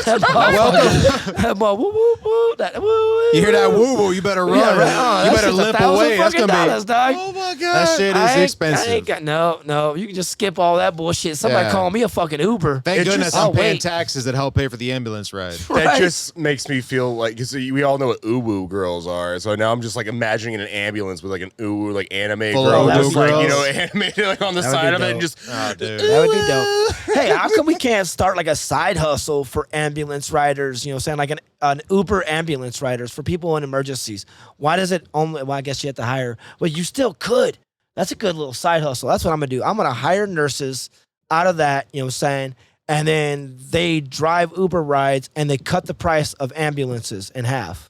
Speaker 2: That motherfucker- that mother- woo, woo, woo, that woo,
Speaker 3: You hear that woo woo, you better run.
Speaker 2: Yeah, right. Oh,
Speaker 3: You
Speaker 2: that
Speaker 3: better
Speaker 2: shit's
Speaker 3: limp
Speaker 2: $1,000
Speaker 3: away. That's
Speaker 2: fucking
Speaker 3: gonna be
Speaker 2: dollars, dog.
Speaker 1: Oh my God.
Speaker 3: that shit
Speaker 2: I
Speaker 3: is
Speaker 2: ain't
Speaker 3: expensive.
Speaker 2: got, no. You can just skip all that bullshit. Somebody
Speaker 3: Yeah.
Speaker 2: call me a fucking Uber.
Speaker 3: Thank
Speaker 1: It
Speaker 3: goodness
Speaker 1: just-
Speaker 3: I'm
Speaker 2: oh,
Speaker 3: paying
Speaker 2: wait.
Speaker 3: taxes that help pay for the ambulance ride.
Speaker 1: That
Speaker 2: Right.
Speaker 1: just makes me feel like, because we all know what uwu girls are. So now I'm just like imagining an ambulance with like an uwu, like anime
Speaker 3: Full
Speaker 1: girl,
Speaker 2: of
Speaker 1: just
Speaker 2: uwu
Speaker 1: like, you
Speaker 3: girls.
Speaker 1: know, animated like on the
Speaker 2: That would
Speaker 1: side
Speaker 2: be
Speaker 1: of it and
Speaker 2: dope.
Speaker 1: just.
Speaker 3: Oh, dude.
Speaker 2: That would be dope. Hey, how come we can't start like a side hustle for ambulance riders? You know, saying like an Uber ambulance riders for people in emergencies. Why does it only? Well, I guess you have to hire, but you still could. That's a good little side hustle. That's what I'm gonna do. I'm gonna hire nurses out of that. You know, what I'm saying, and then they drive Uber rides and they cut the price of ambulances in half.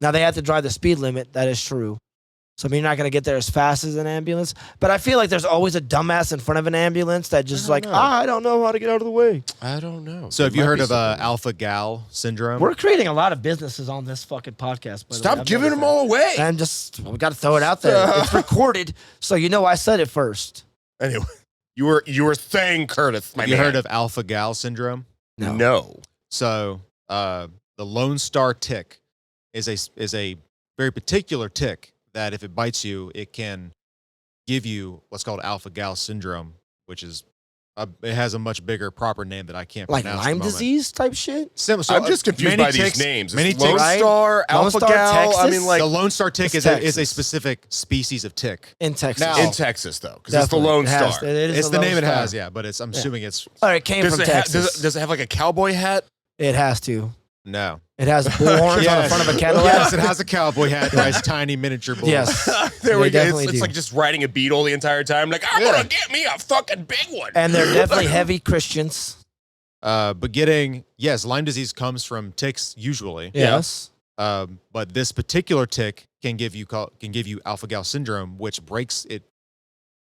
Speaker 2: Now they have to drive the speed limit. That is true. So I mean, you're not gonna get there as fast as an ambulance, but I feel like there's always a dumbass in front of an ambulance that just
Speaker 1: don't
Speaker 2: like,
Speaker 1: know.
Speaker 2: I don't know how to get out of the way.
Speaker 1: I don't know.
Speaker 3: So have you heard of alpha gal syndrome?
Speaker 2: We're creating a lot of businesses on this fucking podcast. By the way.
Speaker 1: Stop
Speaker 2: I've
Speaker 1: giving them
Speaker 2: noticed
Speaker 1: all away.
Speaker 2: that. And just we got to throw it out there. It's recorded, so you know I said it first.
Speaker 1: Anyway, you were saying, Curtis, my
Speaker 3: Have you
Speaker 1: man.
Speaker 3: heard of alpha gal syndrome?
Speaker 1: No.
Speaker 3: So the Lone Star tick is a very particular tick that if it bites you, it can give you what's called alpha gal syndrome, which is it has a much bigger proper name that I can't
Speaker 2: Like
Speaker 3: pronounce.
Speaker 2: Lyme
Speaker 3: at the moment.
Speaker 2: disease type shit.
Speaker 3: So
Speaker 1: I'm just confused
Speaker 3: many
Speaker 1: by
Speaker 3: ticks-
Speaker 1: these names.
Speaker 3: Many
Speaker 1: It's Lone
Speaker 3: ticks.
Speaker 1: Star,
Speaker 2: Lone
Speaker 1: Alpha
Speaker 2: Star,
Speaker 1: Gal. I
Speaker 2: Texas?
Speaker 1: mean, like
Speaker 3: The Lone Star tick
Speaker 2: It's
Speaker 3: is a
Speaker 2: Texas.
Speaker 3: specific species of tick.
Speaker 2: In Texas.
Speaker 3: Now-
Speaker 1: in Texas though, because it's the
Speaker 2: Definitely.
Speaker 1: Lone
Speaker 2: It has-
Speaker 1: Star.
Speaker 2: it is
Speaker 3: It's
Speaker 2: a
Speaker 3: the
Speaker 2: Lone
Speaker 3: name it
Speaker 2: Star.
Speaker 3: has, yeah, but I'm assuming it's
Speaker 2: All right, it came
Speaker 1: Does
Speaker 2: from
Speaker 1: it, ha-
Speaker 2: Texas.
Speaker 1: does it have like a cowboy hat?
Speaker 2: It has to.
Speaker 3: no.
Speaker 2: It has bull horns on the
Speaker 3: Yes.
Speaker 2: front of a Cadillac.
Speaker 3: Yes, it has a cowboy hat, nice tiny miniature bull.
Speaker 2: Yes.
Speaker 1: There
Speaker 2: They
Speaker 1: we go.
Speaker 2: definitely
Speaker 1: It's
Speaker 2: do.
Speaker 1: like just riding a beetle the entire time. Like, I'm
Speaker 3: Yeah.
Speaker 1: gonna get me a fucking big one.
Speaker 2: And they're definitely heavy Christians.
Speaker 3: But Lyme disease comes from ticks usually.
Speaker 1: Yeah.
Speaker 2: Yes.
Speaker 3: But this particular tick can give you alpha gal syndrome, which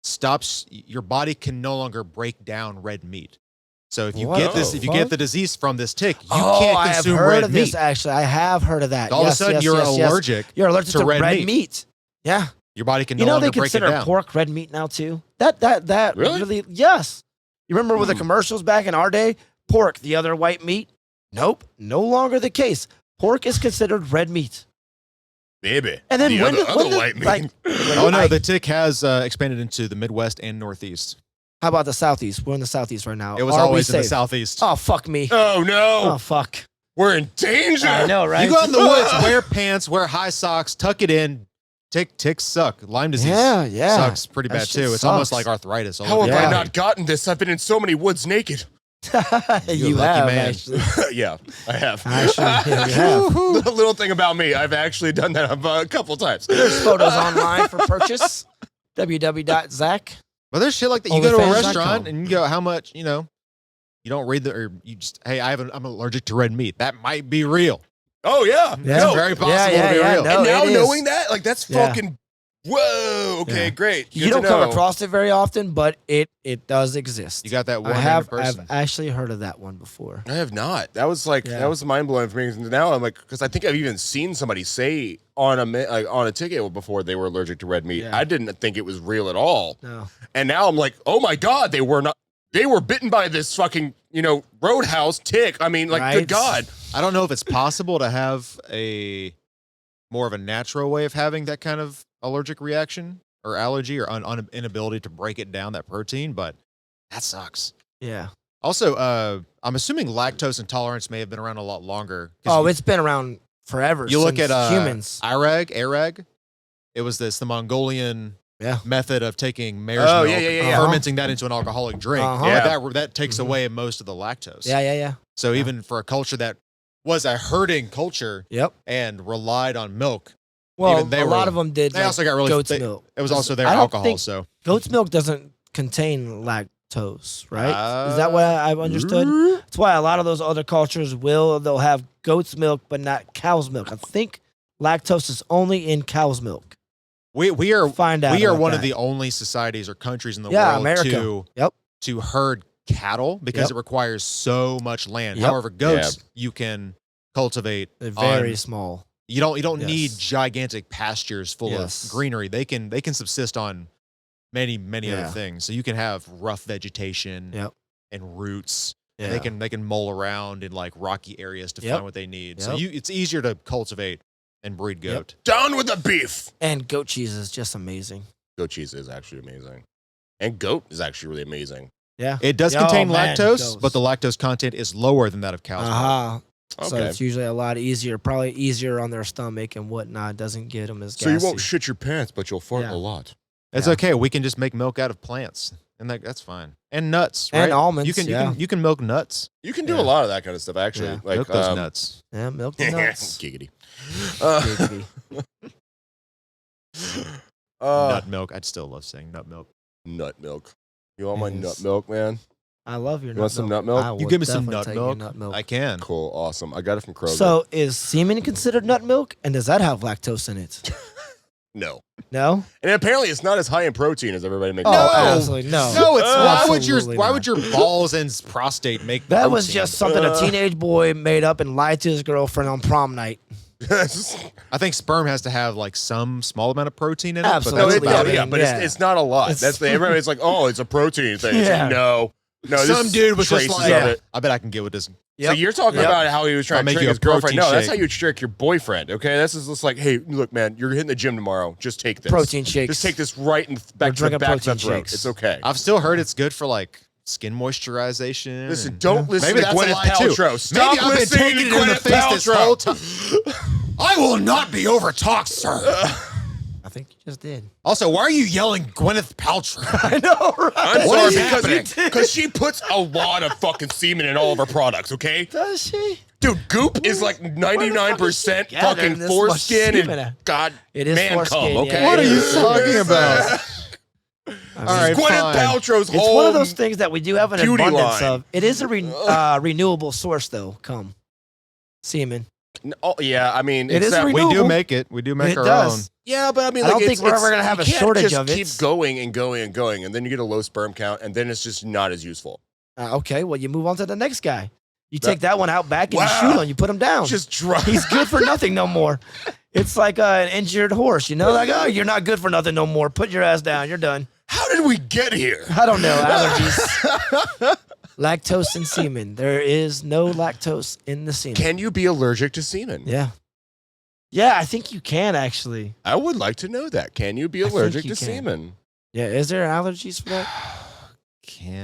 Speaker 3: stops your body can no longer break down red meat. So if you
Speaker 2: What
Speaker 3: get
Speaker 2: the
Speaker 3: if you get
Speaker 2: fuck?
Speaker 3: the disease from this tick, you
Speaker 2: Oh,
Speaker 3: can't
Speaker 2: I have
Speaker 3: consume
Speaker 2: heard
Speaker 3: red
Speaker 2: of
Speaker 3: meat.
Speaker 2: this. Actually, I have heard of that.
Speaker 3: All of a
Speaker 2: Yes,
Speaker 3: sudden,
Speaker 2: yes,
Speaker 3: you're
Speaker 2: yes, yes.
Speaker 3: allergic.
Speaker 2: You're allergic
Speaker 3: to
Speaker 2: to
Speaker 3: red
Speaker 2: red,
Speaker 3: meat.
Speaker 2: Yeah.
Speaker 3: Your body can
Speaker 2: You
Speaker 3: no
Speaker 2: know they
Speaker 3: longer break it
Speaker 2: consider
Speaker 3: down.
Speaker 2: pork red meat now too. That
Speaker 1: Really?
Speaker 2: Yes. You remember with the commercials back in our day? Pork, the other white meat? Nope, no longer the case. Pork is considered red meat.
Speaker 1: Baby.
Speaker 2: And then
Speaker 1: the
Speaker 2: when
Speaker 1: other,
Speaker 2: did- when
Speaker 1: other
Speaker 2: did,
Speaker 1: white meat.
Speaker 2: like-
Speaker 3: Oh no,
Speaker 2: I-
Speaker 3: the tick has expanded into the Midwest and Northeast.
Speaker 2: How about the southeast? We're in the southeast right now.
Speaker 3: It was
Speaker 2: Are we
Speaker 3: always in the
Speaker 2: safe?
Speaker 3: Southeast.
Speaker 2: Oh fuck me.
Speaker 1: Oh no,
Speaker 2: Oh fuck.
Speaker 1: we're in danger.
Speaker 2: I know, right?
Speaker 3: You go out in the woods, wear pants, wear high socks, tuck it in. Ticks suck. Lyme disease
Speaker 2: Yeah.
Speaker 3: sucks pretty
Speaker 2: That
Speaker 3: bad
Speaker 2: shit
Speaker 3: too. It's almost
Speaker 2: sucks.
Speaker 3: like arthritis. all
Speaker 1: How
Speaker 3: over
Speaker 1: have
Speaker 3: your
Speaker 1: I
Speaker 2: Yeah.
Speaker 3: body.
Speaker 1: not gotten this? I've been in so many woods naked.
Speaker 2: You
Speaker 3: lucky
Speaker 2: have
Speaker 3: man.
Speaker 2: actually.
Speaker 1: Yeah, I have.
Speaker 2: Actually, yeah, you have.
Speaker 1: Little thing about me, I've actually done that a couple times.
Speaker 2: There's photos online for purchase. www.zach.
Speaker 3: But there's shit like that. You go to a
Speaker 2: OnlyFans.com.
Speaker 3: restaurant and you go, how much, You don't read or you just, hey, I'm allergic to red meat. That might be real.
Speaker 1: Oh yeah,
Speaker 3: It's
Speaker 1: no.
Speaker 3: very possible to be real.
Speaker 1: And now
Speaker 2: it
Speaker 1: knowing
Speaker 2: is.
Speaker 1: that, like that's fucking whoa. Okay, great.
Speaker 2: You
Speaker 1: Good
Speaker 2: don't
Speaker 1: to
Speaker 2: come
Speaker 1: know.
Speaker 2: across it very often, but it does exist.
Speaker 3: You got that one
Speaker 2: I've
Speaker 3: person.
Speaker 2: actually heard of that one before.
Speaker 1: I have not. That was like that was mind blowing for me. Now I'm like, because I think I've even seen somebody say on a ticket before they were allergic to red meat.
Speaker 2: Yeah.
Speaker 1: I didn't think it was real at all.
Speaker 2: No.
Speaker 1: And now I'm like, oh my god, they were not. They were bitten by this fucking roadhouse tick. I mean, like, good God.
Speaker 3: I don't know if it's possible to have a more of a natural way of having that kind of allergic reaction or allergy or inability to break it down, that protein, but that sucks.
Speaker 2: Yeah.
Speaker 3: Also, I'm assuming lactose intolerance may have been around a lot longer.
Speaker 2: Oh, it's been around forever.
Speaker 3: You look
Speaker 2: since
Speaker 3: at
Speaker 2: humans.
Speaker 3: Arag. It was the Mongolian method of taking mare's
Speaker 1: Oh,
Speaker 3: milk,
Speaker 1: yeah.
Speaker 3: fermenting that into an alcoholic drink. That takes away most of the lactose.
Speaker 2: Yeah.
Speaker 3: So even for a culture that was a herding culture,
Speaker 2: Yep.
Speaker 3: and relied on milk.
Speaker 2: Well,
Speaker 3: even they
Speaker 2: a
Speaker 3: were,
Speaker 2: lot of them did.
Speaker 3: They also got really
Speaker 2: goat's milk.
Speaker 3: It was also their
Speaker 2: I don't
Speaker 3: alcohol.
Speaker 2: think
Speaker 3: So
Speaker 2: goat's milk doesn't contain lactose, right? Is that what I've understood? That's why a lot of those other cultures they'll have goat's milk, but not cow's milk. I think lactose is only in cow's milk.
Speaker 3: we are one of
Speaker 2: that.
Speaker 3: the only societies or countries in the
Speaker 2: Yeah,
Speaker 3: world
Speaker 2: America.
Speaker 3: to herd cattle because it requires so much land. However, goats you can cultivate.
Speaker 2: They're very small.
Speaker 3: You don't need gigantic pastures full of greenery. They can subsist on many other things. So you can have rough vegetation and roots.
Speaker 2: Yeah.
Speaker 3: They can mull around in like rocky areas to find what they need. So it's easier to cultivate and breed goat.
Speaker 1: Down with the beef.
Speaker 2: And goat cheese is just amazing.
Speaker 1: Goat cheese is actually amazing. And goat is actually really amazing.
Speaker 2: Yeah.
Speaker 3: It does contain lactose, but the lactose content is lower than that of cow's milk.
Speaker 2: So it's usually a lot easier, probably easier on their stomach and whatnot. Doesn't get them as gassy.
Speaker 1: So you won't shit your pants, but you'll fart a lot.
Speaker 3: It's okay. We can just make milk out of plants, and that's fine. And nuts, right?
Speaker 2: And almonds.
Speaker 3: You can milk nuts.
Speaker 1: You can do a lot of that kind of stuff, actually.
Speaker 3: Yeah.
Speaker 1: Like
Speaker 3: Milk those nuts.
Speaker 2: Yeah, milk the nuts.
Speaker 1: Giggity.
Speaker 2: Giggity.
Speaker 3: Nut milk. I'd still love saying nut milk.
Speaker 1: Nut milk. You want my nut milk, man?
Speaker 2: I love your
Speaker 1: You
Speaker 2: nut
Speaker 1: want some
Speaker 2: milk.
Speaker 1: nut milk?
Speaker 2: I
Speaker 3: You
Speaker 2: will
Speaker 3: give me some
Speaker 2: definitely
Speaker 3: nut
Speaker 2: take your
Speaker 3: milk.
Speaker 2: nut milk.
Speaker 3: I can.
Speaker 1: Cool, awesome. I got it from Kroger.
Speaker 2: So is semen considered nut milk? And does that have lactose in it?
Speaker 1: No.
Speaker 2: No?
Speaker 1: And apparently it's not as high in protein as everybody makes
Speaker 2: Oh,
Speaker 1: it out.
Speaker 2: absolutely no.
Speaker 3: No, it's
Speaker 2: Absolutely
Speaker 3: why
Speaker 2: not.
Speaker 3: would your balls and prostate make
Speaker 2: That was
Speaker 3: protein?
Speaker 2: just something a teenage boy made up and lied to his girlfriend on prom night.
Speaker 3: I think sperm has to have like some small amount of protein in it.
Speaker 2: Absolutely.
Speaker 1: No,
Speaker 3: But
Speaker 1: it,
Speaker 3: that's about
Speaker 1: yeah,
Speaker 3: it.
Speaker 1: but it's not a lot.
Speaker 2: It's-
Speaker 1: That's the everybody's like, oh, it's a protein thing. It's
Speaker 2: Yeah.
Speaker 1: like, no. This
Speaker 3: Some
Speaker 1: is
Speaker 3: dude was just
Speaker 1: traces
Speaker 3: like,
Speaker 1: of it.
Speaker 3: I bet I can get with this.
Speaker 1: So you're talking about how he was trying
Speaker 3: I'll
Speaker 1: to
Speaker 3: make
Speaker 1: trick
Speaker 3: you a
Speaker 1: his girlfriend.
Speaker 3: protein
Speaker 1: No, that's
Speaker 3: shake.
Speaker 1: how you trick your boyfriend. Okay, this is just like, hey, look, man, you're hitting the gym tomorrow. Just take this
Speaker 2: Protein shakes.
Speaker 1: Just take this right in back to the
Speaker 2: drinking
Speaker 1: back of the
Speaker 2: protein
Speaker 1: throat.
Speaker 2: shakes.
Speaker 1: It's okay.
Speaker 3: I've still heard it's good for like skin moisturization.
Speaker 1: Listen,
Speaker 3: and-
Speaker 1: don't listen
Speaker 3: Maybe
Speaker 1: to
Speaker 3: that's a
Speaker 1: Gwyneth
Speaker 3: lie too.
Speaker 1: Paltrow. Stop
Speaker 3: Maybe I've been
Speaker 1: listening
Speaker 3: taking
Speaker 1: to
Speaker 3: it in the
Speaker 1: Gwyneth
Speaker 3: face this
Speaker 1: Paltrow.
Speaker 3: whole time. I will not be overtalked, sir.
Speaker 2: I think you just did.
Speaker 3: Also, why are you yelling Gwyneth Paltrow?
Speaker 2: I know, right?
Speaker 1: I'm
Speaker 3: What
Speaker 1: sorry
Speaker 3: is
Speaker 1: because she puts a lot of fucking semen in all of her products. Okay,
Speaker 2: Does she?
Speaker 1: dude, goop is like 99%
Speaker 2: gather
Speaker 1: fucking
Speaker 2: this
Speaker 1: foreskin
Speaker 2: much semen?
Speaker 1: and god
Speaker 2: It is
Speaker 1: man
Speaker 2: foreskin,
Speaker 1: cum. Okay,
Speaker 2: yeah.
Speaker 3: What are you talking about?
Speaker 2: I mean,
Speaker 3: All right,
Speaker 1: Gwyneth
Speaker 3: fine.
Speaker 1: Paltrow's
Speaker 2: It's
Speaker 1: whole
Speaker 2: one of those things that we do have an
Speaker 1: beauty
Speaker 2: abundance
Speaker 1: line.
Speaker 2: of. It is a renewable source, though. Semen.
Speaker 1: Oh yeah, I mean,
Speaker 2: It
Speaker 1: it's
Speaker 2: is
Speaker 1: that,
Speaker 2: renewable.
Speaker 3: We do make it. We do make
Speaker 2: It
Speaker 3: our
Speaker 2: does.
Speaker 3: own.
Speaker 1: yeah, but I mean,
Speaker 2: I
Speaker 1: like,
Speaker 2: don't think we're ever gonna have
Speaker 1: you
Speaker 2: a
Speaker 1: can't
Speaker 2: shortage
Speaker 1: just
Speaker 2: of it.
Speaker 1: Keep going and going and going, and then you get a low sperm count, and then it's just not as useful.
Speaker 2: Okay, well, you move on to the next guy. You take that one out back and you shoot him. You put him down.
Speaker 1: Just dry.
Speaker 2: He's good for nothing no more. It's like an injured horse, you know? Like, oh, you're not good for nothing no more. Put your ass down. You're done.
Speaker 1: How did we get here?
Speaker 2: I don't know. Allergies. Lactose in semen. There is no lactose in the semen.
Speaker 1: Can you be allergic to semen?
Speaker 2: Yeah. Yeah, I think you can actually.
Speaker 1: I would like to know that. Can you be
Speaker 2: I think
Speaker 1: allergic
Speaker 2: you
Speaker 1: to
Speaker 2: can.
Speaker 1: semen?
Speaker 2: Yeah, is there allergies for that?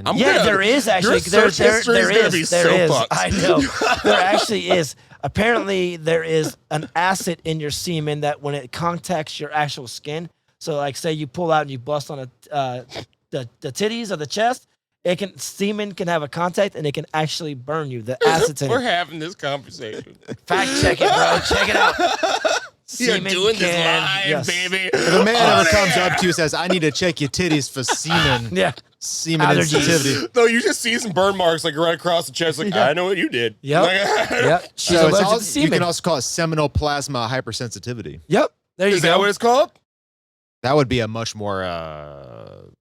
Speaker 1: I'm
Speaker 2: Yeah,
Speaker 1: gonna-
Speaker 2: there is actually.
Speaker 1: your search history is gonna be so
Speaker 2: is.
Speaker 1: fucked.
Speaker 2: I know. There actually is. Apparently, there is an acid in your semen that when it contacts your actual skin, so like say you pull out and you bust on the titties or the chest, semen can have a contact and it can actually burn you. The acid's in
Speaker 1: We're
Speaker 2: it.
Speaker 1: having this conversation.
Speaker 2: Fact check it, bro. Check it out.
Speaker 1: You're
Speaker 2: Semen
Speaker 1: doing this
Speaker 2: can-
Speaker 1: live,
Speaker 2: yes.
Speaker 1: baby.
Speaker 3: If a man
Speaker 1: On
Speaker 3: ever comes
Speaker 1: air.
Speaker 3: up to you and says, I need to check your titties for semen,
Speaker 2: Yeah.
Speaker 3: semen
Speaker 2: Allergies.
Speaker 3: sensitivity.
Speaker 1: No, you just see some burn marks like right across the chest. Like, I know what you did.
Speaker 2: Yep.
Speaker 1: Like,
Speaker 2: Yep. She's
Speaker 3: So it's
Speaker 2: allergic
Speaker 3: also,
Speaker 2: to
Speaker 3: you
Speaker 2: semen.
Speaker 3: can also call it seminal plasma hypersensitivity.
Speaker 2: Yep. There you
Speaker 1: Is
Speaker 2: go.
Speaker 1: that what it's called?
Speaker 3: That would be a much more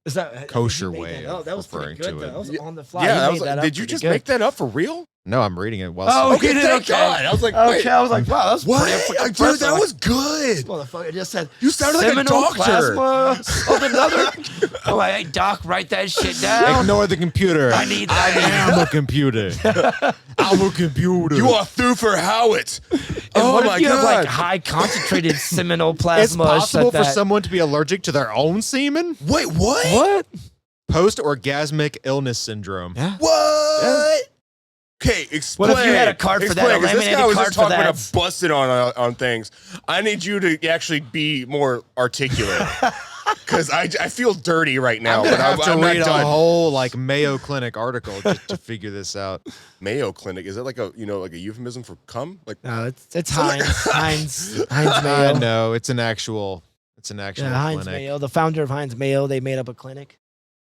Speaker 2: Is that
Speaker 3: kosher
Speaker 2: you made
Speaker 3: way
Speaker 2: that up?
Speaker 3: of
Speaker 2: That was pretty
Speaker 3: referring
Speaker 2: good,
Speaker 3: to
Speaker 2: though.
Speaker 3: it.
Speaker 2: That was
Speaker 1: Yeah.
Speaker 2: on the fly.
Speaker 1: Yeah,
Speaker 2: You
Speaker 1: I
Speaker 2: made
Speaker 1: was
Speaker 2: that
Speaker 1: like,
Speaker 2: up
Speaker 1: did you
Speaker 2: pretty
Speaker 1: just
Speaker 2: good.
Speaker 1: make that up for real?
Speaker 3: No, I'm reading it. While
Speaker 2: Oh,
Speaker 1: Okay,
Speaker 2: you did,
Speaker 1: thank
Speaker 2: okay.
Speaker 1: God. I was like,
Speaker 2: Okay,
Speaker 1: wait,
Speaker 2: I was like, wow, that was
Speaker 1: what?
Speaker 2: pretty fucking
Speaker 1: Dude, that
Speaker 2: impressive.
Speaker 1: was good.
Speaker 2: Motherfucker just said
Speaker 1: You sounded like a
Speaker 2: seminal
Speaker 1: doctor.
Speaker 2: plasma of another. I'm like, hey, doc, write that shit down.
Speaker 3: ignore the computer.
Speaker 2: I need.
Speaker 3: I am a computer. I'm a computer.
Speaker 1: You are through for Howitt.
Speaker 2: And
Speaker 1: Oh
Speaker 2: what
Speaker 1: my
Speaker 2: if you have like
Speaker 1: God.
Speaker 2: high concentrated seminal
Speaker 3: It's
Speaker 2: plasma?
Speaker 3: possible for
Speaker 2: that.
Speaker 3: someone to be allergic to their own semen.
Speaker 1: Wait, what?
Speaker 2: What?
Speaker 3: Post-orgasmic illness syndrome.
Speaker 2: Yeah.
Speaker 1: What? Okay, explain.
Speaker 2: What if you had a card for that, a
Speaker 1: Explain, 'cause this
Speaker 2: laminated
Speaker 1: guy was
Speaker 2: card
Speaker 1: just
Speaker 2: for
Speaker 1: talking
Speaker 2: that?
Speaker 1: about busted on things. I need you to actually be more articulate. Because I feel dirty right now.
Speaker 3: I'm gonna
Speaker 1: but
Speaker 3: have to
Speaker 1: I'm not
Speaker 3: read a
Speaker 1: done.
Speaker 3: whole like Mayo Clinic article just to figure this out.
Speaker 1: Mayo Clinic. Is that like a like a euphemism for cum? Like
Speaker 2: No, it's Heinz
Speaker 3: I
Speaker 2: Mayo.
Speaker 3: know it's an actual
Speaker 2: Yeah, Heinz
Speaker 3: clinic.
Speaker 2: Mayo. The founder of Heinz Mayo, they made up a clinic.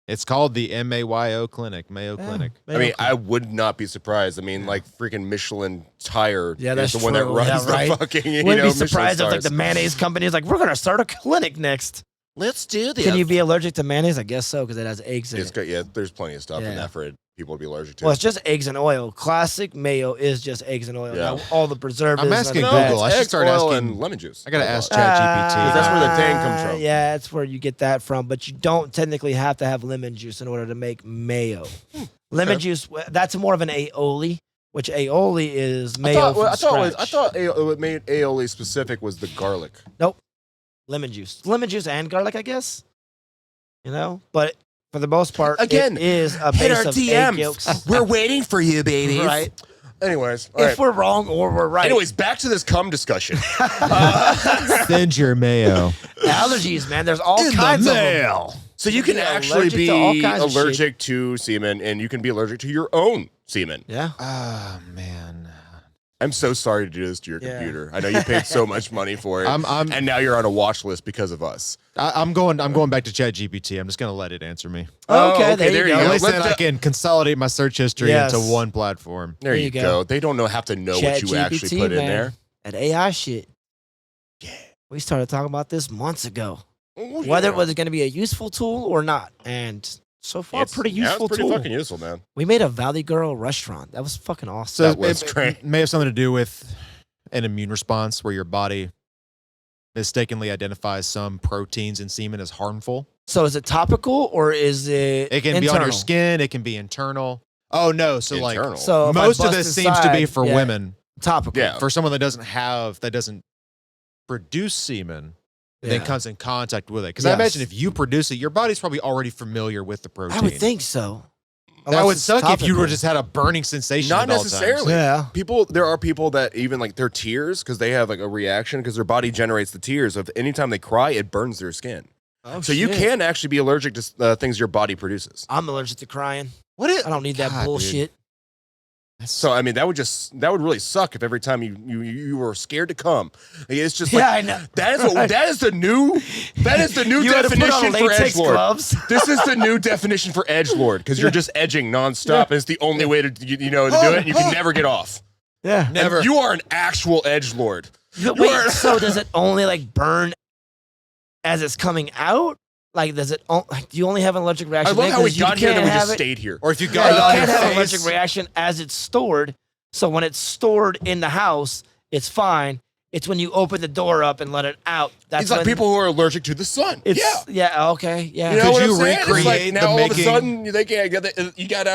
Speaker 3: It's called the MAYO Clinic, Mayo Clinic.
Speaker 1: I mean, I would not be surprised. I mean, like freaking Michelin Tire
Speaker 2: Yeah,
Speaker 1: is
Speaker 2: that's
Speaker 1: the one that
Speaker 2: true.
Speaker 1: runs
Speaker 2: Yeah, right.
Speaker 1: the fucking
Speaker 2: wouldn't be
Speaker 1: Michelin
Speaker 2: surprised if like
Speaker 1: stars.
Speaker 2: the mayonnaise company is like, we're gonna start a clinic next.
Speaker 1: Let's do this.
Speaker 2: Can you be allergic to mayonnaise? I guess so because it has eggs in
Speaker 1: It's
Speaker 2: it.
Speaker 1: got, yeah, there's plenty of stuff in
Speaker 2: Yeah.
Speaker 1: that for people to be allergic to.
Speaker 2: Well, it's just eggs and oil. Classic mayo is just eggs and oil.
Speaker 1: Yeah.
Speaker 2: Now, all the preservatives.
Speaker 3: I'm
Speaker 2: and
Speaker 3: asking
Speaker 2: the
Speaker 3: Google.
Speaker 2: fats-
Speaker 3: I should
Speaker 1: egg,
Speaker 3: start
Speaker 1: oil,
Speaker 3: asking-
Speaker 1: and lemon juice.
Speaker 3: I gotta
Speaker 1: That's
Speaker 3: ask
Speaker 1: all.
Speaker 3: ChatGPT.
Speaker 1: That's where the tang comes from.
Speaker 2: Yeah, that's where you get that from. But you don't technically have to have lemon juice in order to make mayo. Lemon juice, that's more of an aioli, which aioli is mayo from
Speaker 1: I thought
Speaker 2: scratch.
Speaker 1: what made aioli specific was the garlic.
Speaker 2: Lemon juice. Lemon juice and garlic, I guess. You know? But for the most part,
Speaker 1: Again,
Speaker 2: it is a
Speaker 1: hit
Speaker 2: base
Speaker 1: our
Speaker 2: of egg
Speaker 1: DMs.
Speaker 2: yolks.
Speaker 1: We're waiting for you, babies.
Speaker 2: Right.
Speaker 1: Anyways, all
Speaker 2: If
Speaker 1: right.
Speaker 2: we're wrong or we're right.
Speaker 1: Anyways, back to this cum discussion.
Speaker 3: Send your mayo.
Speaker 2: Allergies, man. There's all kinds of them.
Speaker 1: So you can
Speaker 2: be
Speaker 1: actually
Speaker 2: allergic to all
Speaker 1: be
Speaker 2: kinds of shit.
Speaker 1: allergic to semen, and you can be allergic to your own semen.
Speaker 2: Yeah.
Speaker 3: Oh man.
Speaker 1: I'm so sorry to do this to your
Speaker 2: Yeah.
Speaker 1: computer. I know you paid so much money for it,
Speaker 3: I'm
Speaker 1: and now you're on a watch list because of us.
Speaker 3: I'm going back to ChatGPT. I'm just gonna let it answer me.
Speaker 2: Okay, there you go.
Speaker 3: At least
Speaker 1: Let
Speaker 3: then I can consolidate my search history
Speaker 2: Yes.
Speaker 3: into one platform.
Speaker 1: There you go. They don't have to know what you actually
Speaker 2: ChatGPT,
Speaker 1: put in
Speaker 2: man.
Speaker 1: there.
Speaker 2: That AI shit.
Speaker 1: Yeah.
Speaker 2: We started talking about this months ago.
Speaker 1: Oh,
Speaker 2: Whether
Speaker 1: yeah.
Speaker 2: it was going to be a useful tool or not. And so far, pretty
Speaker 1: Yeah,
Speaker 2: useful
Speaker 1: it's pretty
Speaker 2: tool.
Speaker 1: fucking useful, man.
Speaker 2: We made a Valley Girl restaurant. That was fucking awesome.
Speaker 3: So
Speaker 1: That was
Speaker 3: it
Speaker 1: great.
Speaker 3: may have something to do with an immune response where your body mistakenly identifies some proteins in semen as harmful.
Speaker 2: So is it topical or is it
Speaker 3: It can be on your skin. It can be internal. Oh no! So
Speaker 1: Internal.
Speaker 3: like
Speaker 2: So if I
Speaker 3: most of
Speaker 2: bust
Speaker 3: this seems to be
Speaker 2: inside,
Speaker 3: for
Speaker 2: yeah,
Speaker 3: women.
Speaker 2: Topical.
Speaker 1: Yeah.
Speaker 3: For someone that doesn't produce semen, and then
Speaker 2: Yeah.
Speaker 3: comes in contact with it. Because I imagine
Speaker 2: Yes.
Speaker 3: if you produce it, your body's probably already familiar with the protein.
Speaker 2: I would think so.
Speaker 3: that
Speaker 2: Unless
Speaker 3: would
Speaker 2: it's
Speaker 3: suck if you
Speaker 2: topical.
Speaker 3: were just had a burning sensation.
Speaker 1: Not
Speaker 3: at all times.
Speaker 1: necessarily.
Speaker 2: Yeah.
Speaker 1: There are people that even like their tears because they have like a reaction because their body generates the tears. Of anytime they cry, it burns their skin.
Speaker 2: Oh,
Speaker 1: So you
Speaker 2: shit.
Speaker 1: can actually be allergic to things your body produces.
Speaker 2: I'm allergic to crying.
Speaker 3: What is?
Speaker 2: I don't need that
Speaker 3: God, dude.
Speaker 2: bullshit.
Speaker 1: So I mean, that would really suck if every time you were scared to come. Like, it's just like
Speaker 2: Yeah, I know.
Speaker 1: that is the new
Speaker 2: You had to put on
Speaker 1: definition for
Speaker 2: latex
Speaker 1: edgelord.
Speaker 2: gloves.
Speaker 1: This is the new definition for edgelord because you're just edging nonstop, and it's the only way to to do it. And you can never get off.
Speaker 2: Yeah.
Speaker 3: Never.
Speaker 1: And you are an actual edgelord.
Speaker 2: Wait, so does it only like burn as it's coming out? Like, does it? Like, do you only have an allergic
Speaker 1: I
Speaker 2: reaction?
Speaker 1: love
Speaker 2: then?
Speaker 1: how we
Speaker 2: 'Cause you
Speaker 1: got here and
Speaker 2: can't
Speaker 1: we just
Speaker 2: have it-
Speaker 1: stayed here.
Speaker 3: Or if you
Speaker 2: Yeah,
Speaker 3: got it
Speaker 2: you
Speaker 3: on
Speaker 2: can't
Speaker 3: your
Speaker 2: have an
Speaker 3: face.
Speaker 2: allergic reaction as it's stored. So when it's stored in the house, it's fine. It's when you open the door up and let it out. That's
Speaker 1: It's like
Speaker 2: when
Speaker 1: people who are allergic to the sun.
Speaker 2: It's,
Speaker 1: Yeah.
Speaker 2: yeah. Okay. Yeah.
Speaker 1: You know
Speaker 3: Could
Speaker 1: what
Speaker 3: you
Speaker 1: I'm saying? It's like
Speaker 3: recreate
Speaker 1: now
Speaker 3: the
Speaker 1: all of a
Speaker 3: making-
Speaker 1: sudden they can't you got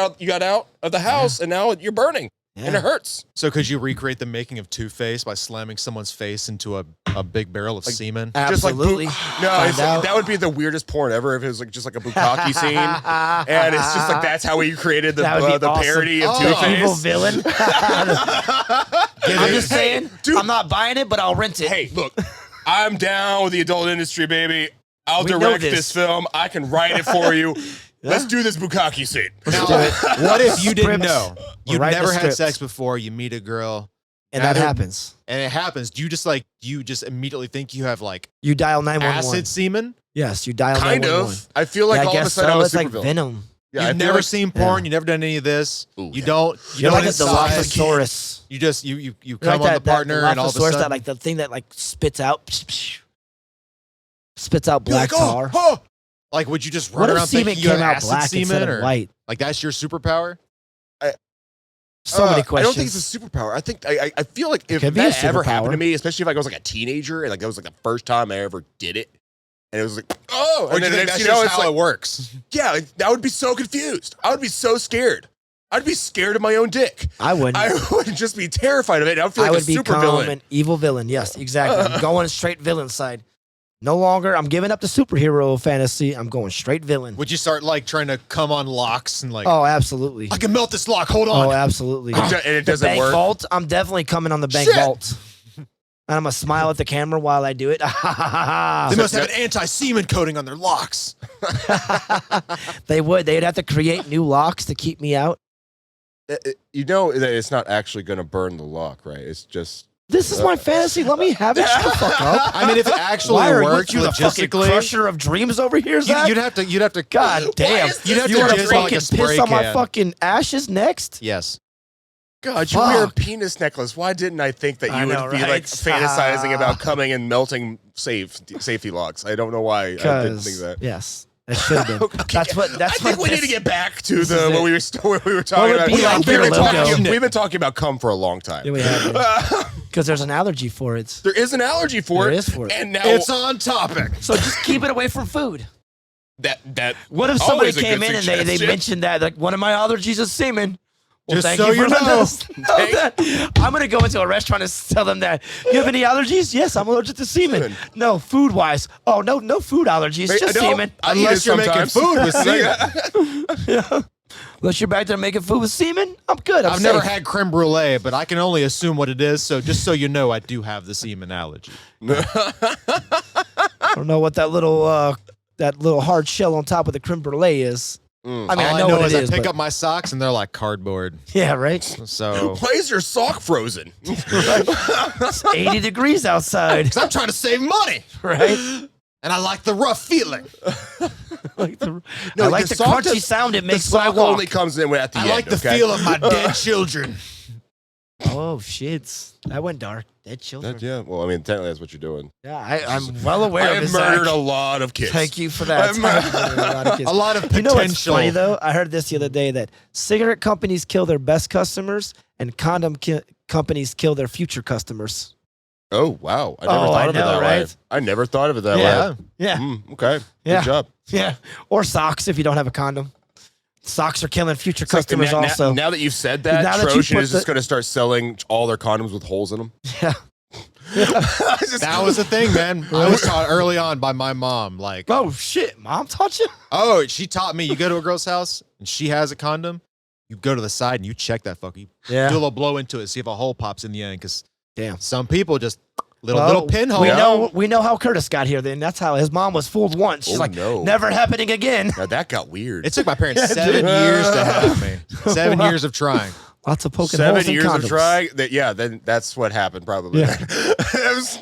Speaker 1: out of the house and now you're burning and
Speaker 2: Yeah.
Speaker 1: it hurts.
Speaker 3: So could you recreate the making of Two-Face by slamming someone's face into a big barrel of semen?
Speaker 2: Absolutely.
Speaker 1: No,
Speaker 2: Find
Speaker 1: it's
Speaker 2: out.
Speaker 1: that would be the weirdest porn ever if it was like just like a bukkake scene, and it's just like that's how we created
Speaker 2: That would be
Speaker 1: the
Speaker 2: awesome.
Speaker 1: parody of
Speaker 3: Oh.
Speaker 1: Two
Speaker 2: The evil
Speaker 1: Face.
Speaker 2: villain. I'm just saying,
Speaker 1: dude.
Speaker 2: I'm not buying it, but I'll rent it.
Speaker 1: Hey, look, I'm down with the adult industry, baby. I'll
Speaker 2: We know
Speaker 1: direct
Speaker 2: this.
Speaker 1: this film. I can write it for you. Let's do this bukkake scene.
Speaker 3: Now, what if you didn't
Speaker 2: Scripts.
Speaker 3: know? You've
Speaker 2: Write the
Speaker 3: never had
Speaker 2: scripts.
Speaker 3: sex before. You meet a girl,
Speaker 2: And that
Speaker 3: Now-
Speaker 2: happens.
Speaker 3: and it happens. Do you just immediately think you have like
Speaker 2: You dial 911.
Speaker 3: acid semen?
Speaker 2: Yes, you dial
Speaker 1: Kind
Speaker 2: 911.
Speaker 1: of. I feel like
Speaker 2: Yeah, I
Speaker 1: all of a
Speaker 2: guess
Speaker 1: sudden
Speaker 2: so.
Speaker 1: I'm a
Speaker 2: It's like
Speaker 1: supervillain.
Speaker 2: Venom.
Speaker 1: Yeah, I
Speaker 3: You've
Speaker 1: feel
Speaker 3: never
Speaker 1: like-
Speaker 3: seen porn. You've never done any of this.
Speaker 1: Ooh,
Speaker 3: You don't.
Speaker 2: You're
Speaker 3: don't
Speaker 2: like a
Speaker 3: decide.
Speaker 2: Dilophosaurus.
Speaker 3: You just you
Speaker 2: You're
Speaker 3: come
Speaker 2: like
Speaker 3: on the partner and all of a
Speaker 2: Dilophosaurus,
Speaker 3: sudden
Speaker 2: that like the thing that like spits out black
Speaker 3: you're like,
Speaker 2: tar.
Speaker 3: oh. Like, would you just
Speaker 2: What
Speaker 3: run
Speaker 2: if
Speaker 3: around
Speaker 2: semen
Speaker 3: thinking you
Speaker 2: came
Speaker 3: have
Speaker 2: out
Speaker 3: acid
Speaker 2: black
Speaker 3: semen
Speaker 2: instead of
Speaker 3: or
Speaker 2: white?
Speaker 3: like that's your superpower?
Speaker 2: So many
Speaker 1: I
Speaker 2: questions.
Speaker 1: don't think it's a superpower. I think I feel like if
Speaker 2: could be a
Speaker 1: that ever
Speaker 2: superpower.
Speaker 1: happened to me, especially if I was like a teenager and like that was like the first time I ever did it, and it was like, oh,
Speaker 3: Or
Speaker 1: and
Speaker 3: do you
Speaker 1: then
Speaker 3: think
Speaker 1: next
Speaker 3: that's
Speaker 1: you know,
Speaker 3: just
Speaker 1: it's
Speaker 3: how
Speaker 1: like,
Speaker 3: it works?
Speaker 1: yeah, I would be so confused. I would be so scared. I'd be scared of my own dick.
Speaker 2: I wouldn't.
Speaker 1: I would just be terrified of it. I would feel
Speaker 2: I
Speaker 1: like
Speaker 2: would
Speaker 1: a super
Speaker 2: become
Speaker 1: villain.
Speaker 2: an evil villain. Yes, exactly. I'm going straight villain side. No longer. I'm giving up the superhero fantasy. I'm going straight villain.
Speaker 3: Would you start like trying to come on locks and like,
Speaker 2: Oh, absolutely.
Speaker 3: I can melt this lock. Hold on.
Speaker 2: Oh, absolutely.
Speaker 1: And it
Speaker 2: The
Speaker 1: doesn't
Speaker 2: bank
Speaker 1: work.
Speaker 2: vault. I'm definitely coming on the bank
Speaker 3: Shit.
Speaker 2: vault. And I'm gonna smile at the camera while I do it.
Speaker 3: They must have an anti-semen coating on their locks.
Speaker 2: They would. They'd have to create new locks to keep me out.
Speaker 1: You know that it's not actually going to burn the lock, right? It's just
Speaker 2: This is my fantasy. Let me have it. Shut the fuck up.
Speaker 3: I mean, if it actually
Speaker 2: Why are
Speaker 3: worked
Speaker 2: you the fucking
Speaker 3: logistically,
Speaker 2: crusher of dreams over here, Zach?
Speaker 3: you'd have to.
Speaker 2: God damn.
Speaker 1: is
Speaker 3: You'd have
Speaker 2: You
Speaker 3: to
Speaker 2: want to
Speaker 3: jizz on like
Speaker 2: fucking
Speaker 3: a spray
Speaker 2: piss on my
Speaker 3: can.
Speaker 2: fucking ashes next?
Speaker 3: Yes.
Speaker 1: God, you wear a
Speaker 2: Fuck.
Speaker 1: penis necklace. Why didn't I think that
Speaker 2: I
Speaker 1: you would
Speaker 2: know,
Speaker 1: be
Speaker 2: right?
Speaker 1: like fantasizing about coming and melting safety locks? I don't know why I didn't think
Speaker 2: Because
Speaker 1: that.
Speaker 2: yes, it should have been.
Speaker 1: Okay,
Speaker 2: That's what. That's
Speaker 1: I think
Speaker 2: what
Speaker 1: we need to
Speaker 2: this-
Speaker 1: get back to
Speaker 2: this is
Speaker 1: the
Speaker 2: it.
Speaker 1: what we were talking
Speaker 2: would
Speaker 1: about.
Speaker 2: be like
Speaker 1: We've
Speaker 2: your
Speaker 1: been
Speaker 2: logo?
Speaker 1: we've been talking about cum for a long time.
Speaker 2: Yeah, we have. Because there's an allergy for it.
Speaker 1: There is an allergy for
Speaker 2: There
Speaker 1: it.
Speaker 2: is for it.
Speaker 1: And now
Speaker 3: It's on topic.
Speaker 2: So just keep it away from food.
Speaker 1: that
Speaker 2: What if somebody
Speaker 1: always a
Speaker 2: came
Speaker 1: good
Speaker 2: in and they
Speaker 1: suggestion.
Speaker 2: mentioned that like one of my allergies is semen? Well,
Speaker 3: Just
Speaker 2: thank
Speaker 3: so
Speaker 2: you for
Speaker 3: you
Speaker 2: letting
Speaker 3: know.
Speaker 2: us know that. I'm gonna go into a restaurant and tell them that. You have any allergies? Yes, I'm allergic to semen.
Speaker 1: Semen.
Speaker 2: No, food wise. Oh no, no food allergies,
Speaker 1: Wait,
Speaker 2: just
Speaker 1: I know.
Speaker 2: semen.
Speaker 1: I eat
Speaker 3: Unless
Speaker 1: it
Speaker 3: you're making
Speaker 1: sometimes.
Speaker 3: food with semen.
Speaker 2: Yeah. Unless you're back there making food with semen, I'm good.
Speaker 3: I've never had creme brulee, but I can only assume what it is. So just so you know, I do have the semen allergy.
Speaker 2: I don't know what that little hard shell on top of the creme brulee is. I mean,
Speaker 3: All
Speaker 2: I know what
Speaker 3: is
Speaker 2: it is.
Speaker 3: I pick
Speaker 2: but-
Speaker 3: up my socks and they're like cardboard.
Speaker 2: Yeah, right.
Speaker 3: So
Speaker 1: Why is your sock frozen?
Speaker 2: It's 80 degrees outside,
Speaker 3: 'cause I'm trying to save money,
Speaker 2: right?
Speaker 3: and I like the rough feeling.
Speaker 2: Like the,
Speaker 1: No,
Speaker 2: I like
Speaker 1: the
Speaker 2: the
Speaker 1: sock
Speaker 2: crunchy
Speaker 1: does-
Speaker 2: sound it
Speaker 1: The
Speaker 2: makes when I
Speaker 1: sock
Speaker 2: walk.
Speaker 1: only comes in at the
Speaker 3: I
Speaker 1: end.
Speaker 3: like the
Speaker 1: okay?
Speaker 3: feel of my dead children.
Speaker 2: Oh shit, that went dark. Dead children.
Speaker 1: Yeah, well, I mean, technically that's what you're doing.
Speaker 2: Yeah, I'm well aware
Speaker 1: I
Speaker 2: of
Speaker 1: have
Speaker 2: this.
Speaker 1: murdered
Speaker 2: Zach.
Speaker 1: a lot of kids.
Speaker 2: Thank you for that.
Speaker 1: I've
Speaker 2: I've murdered a lot of kids.
Speaker 3: A lot of
Speaker 2: You know what's
Speaker 3: potential.
Speaker 2: funny though? I heard this the other day that cigarette companies kill their best customers and condom companies kill their future customers.
Speaker 1: Oh, wow. I never
Speaker 2: Oh,
Speaker 1: thought
Speaker 2: I
Speaker 1: of it
Speaker 2: know,
Speaker 1: that way.
Speaker 2: right?
Speaker 1: I never thought of it that
Speaker 2: Yeah.
Speaker 1: way.
Speaker 2: Yeah,
Speaker 1: Okay.
Speaker 2: Yeah.
Speaker 1: Good job.
Speaker 2: yeah. Or socks if you don't have a condom. Socks are killing future
Speaker 1: It's like
Speaker 2: customers
Speaker 1: now,
Speaker 2: also.
Speaker 1: Now that you've said that,
Speaker 2: Now that you
Speaker 1: Trojan
Speaker 2: put
Speaker 1: is just
Speaker 2: the-
Speaker 1: going to start selling all their condoms with holes in them.
Speaker 2: Yeah.
Speaker 3: That was the thing, man. I was taught early on by my mom. Like,
Speaker 2: Oh shit, mom taught you?
Speaker 3: oh, she taught me. You go to a girl's house and she has a condom. You go to the side and you check that fucker. You do a little blow into it, see if a hole pops in the end. Because
Speaker 2: Damn.
Speaker 3: some people just little
Speaker 2: Well,
Speaker 3: pinhole.
Speaker 2: We know how Curtis got here. Then that's how his mom was fooled once. She's
Speaker 1: Oh,
Speaker 2: like,
Speaker 1: no.
Speaker 2: never happening again.
Speaker 1: Now that got weird.
Speaker 3: It took my parents
Speaker 2: Yeah,
Speaker 3: 7
Speaker 2: dude.
Speaker 3: years to have me. 7
Speaker 2: Wow.
Speaker 3: years of trying.
Speaker 2: Lots of poking
Speaker 1: 7
Speaker 2: holes in
Speaker 1: years
Speaker 2: condoms.
Speaker 1: of trying. Then that's what happened probably.
Speaker 2: Yeah.
Speaker 1: It was-